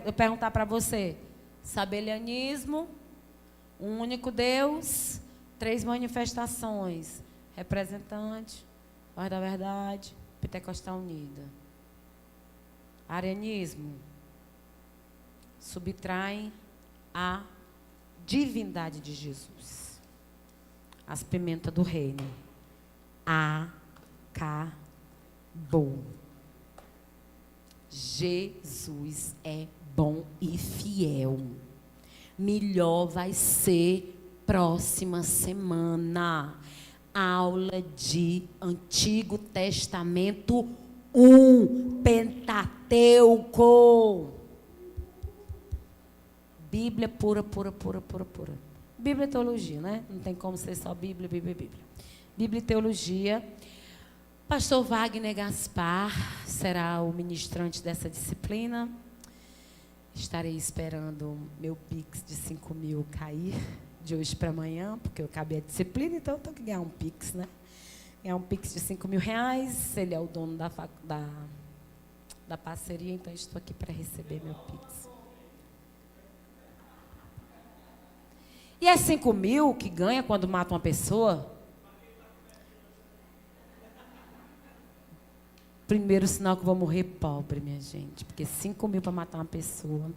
Eu perguntar para você, sabelianismo, um único Deus, 3 manifestações, representante, Voz da Verdade, Pentecostal Unida. Arianismo, subtraem a divindade de Jesus. As pimentas do reino, a acabou. Jesus é bom e fiel. Melhor vai ser próxima semana. Aula de Antigo Testamento 1, Pentateuco. Bíblia pura, pura, pura, pura, pura. Bíblia e teologia, né? Não tem como ser só Bíblia, Bíblia, Bíblia. Bíblia e teologia. Pastor Wagner Gaspar será o ministrante dessa disciplina. Estarei esperando meu Pix de 5.000 cair de hoje para amanhã, porque eu acabei a disciplina, então eu tenho que ganhar um Pix, né? Ganhar um Pix de 5.000 reais. Ele é o dono da parceria, então estou aqui para receber meu Pix. E é 5.000 que ganha quando mata uma pessoa? Primeiro sinal que eu vou morrer pobre, minha gente. Porque 5.000 para matar uma pessoa.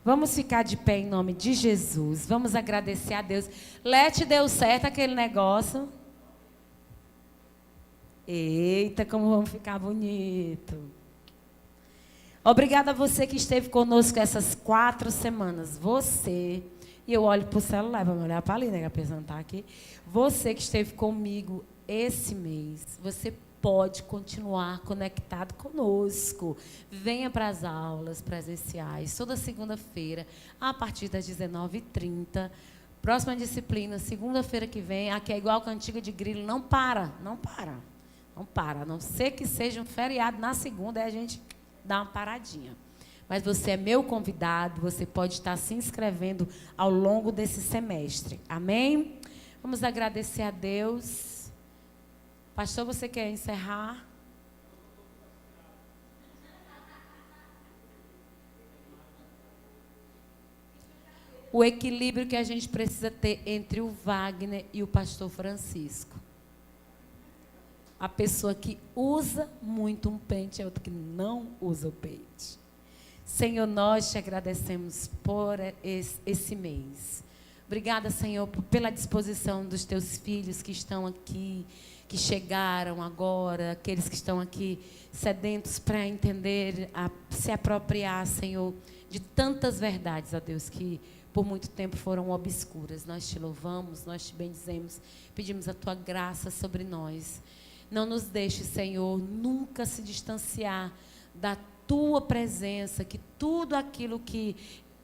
Vamos ficar de pé em nome de Jesus. Vamos agradecer a Deus. Lete, deu certo aquele negócio. Eita, como vamos ficar bonito. Obrigada a você que esteve conosco essas 4 semanas. Você... E eu olho para o celular, vamos olhar para ali, né? Que a pessoa não está aqui. Você que esteve comigo esse mês, você pode continuar conectado conosco. Venha para as aulas presenciais, toda segunda-feira, a partir das 19h30. Próxima disciplina, segunda-feira que vem. Aqui é igual Cantiga de Grilo, não para, não para. Não para, a não ser que seja um feriado na segunda, aí a gente dá uma paradinha. Mas você é meu convidado, você pode estar se inscrevendo ao longo desse semestre. Amém? Vamos agradecer a Deus. Pastor, você quer encerrar? O equilíbrio que a gente precisa ter entre o Wagner e o pastor Francisco. A pessoa que usa muito um pente é outra que não usa o pente. Senhor, nós te agradecemos por esse mês. Obrigada, Senhor, pela disposição dos teus filhos que estão aqui, que chegaram agora, aqueles que estão aqui sedentos para entender, se apropriar, Senhor, de tantas verdades, ó Deus, que por muito tempo foram obscuras. Nós te louvamos, nós te bendizemos, pedimos a tua graça sobre nós. Não nos deixe, Senhor, nunca se distanciar da tua presença, que tudo aquilo que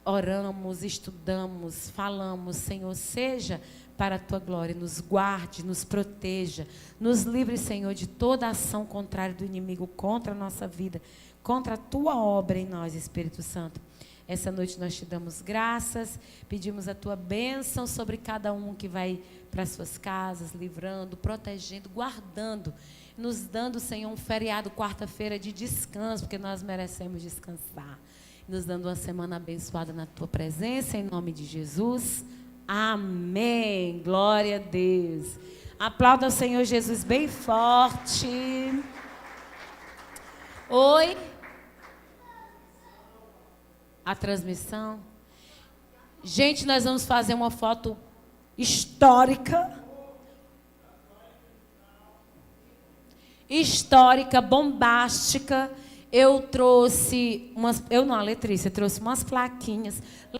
oramos, estudamos, falamos, Senhor, seja para a tua glória. Nos guarde, nos proteja, nos livre, Senhor, de toda ação contrária do inimigo contra a nossa vida, contra a tua obra em nós, Espírito Santo. Essa noite nós te damos graças, pedimos a tua bênção sobre cada um que vai para as suas casas, livrando, protegendo, guardando, nos dando, Senhor, um feriado quarta-feira de descanso, porque nós merecemos descansar. Nos dando uma semana abençoada na tua presença, em nome de Jesus. Amém. Glória a Deus. Aplauda o Senhor Jesus bem forte. Oi. A transmissão. Gente, nós vamos fazer uma foto histórica. Histórica, bombástica. Eu trouxe a Letícia trouxe umas plaquinhas.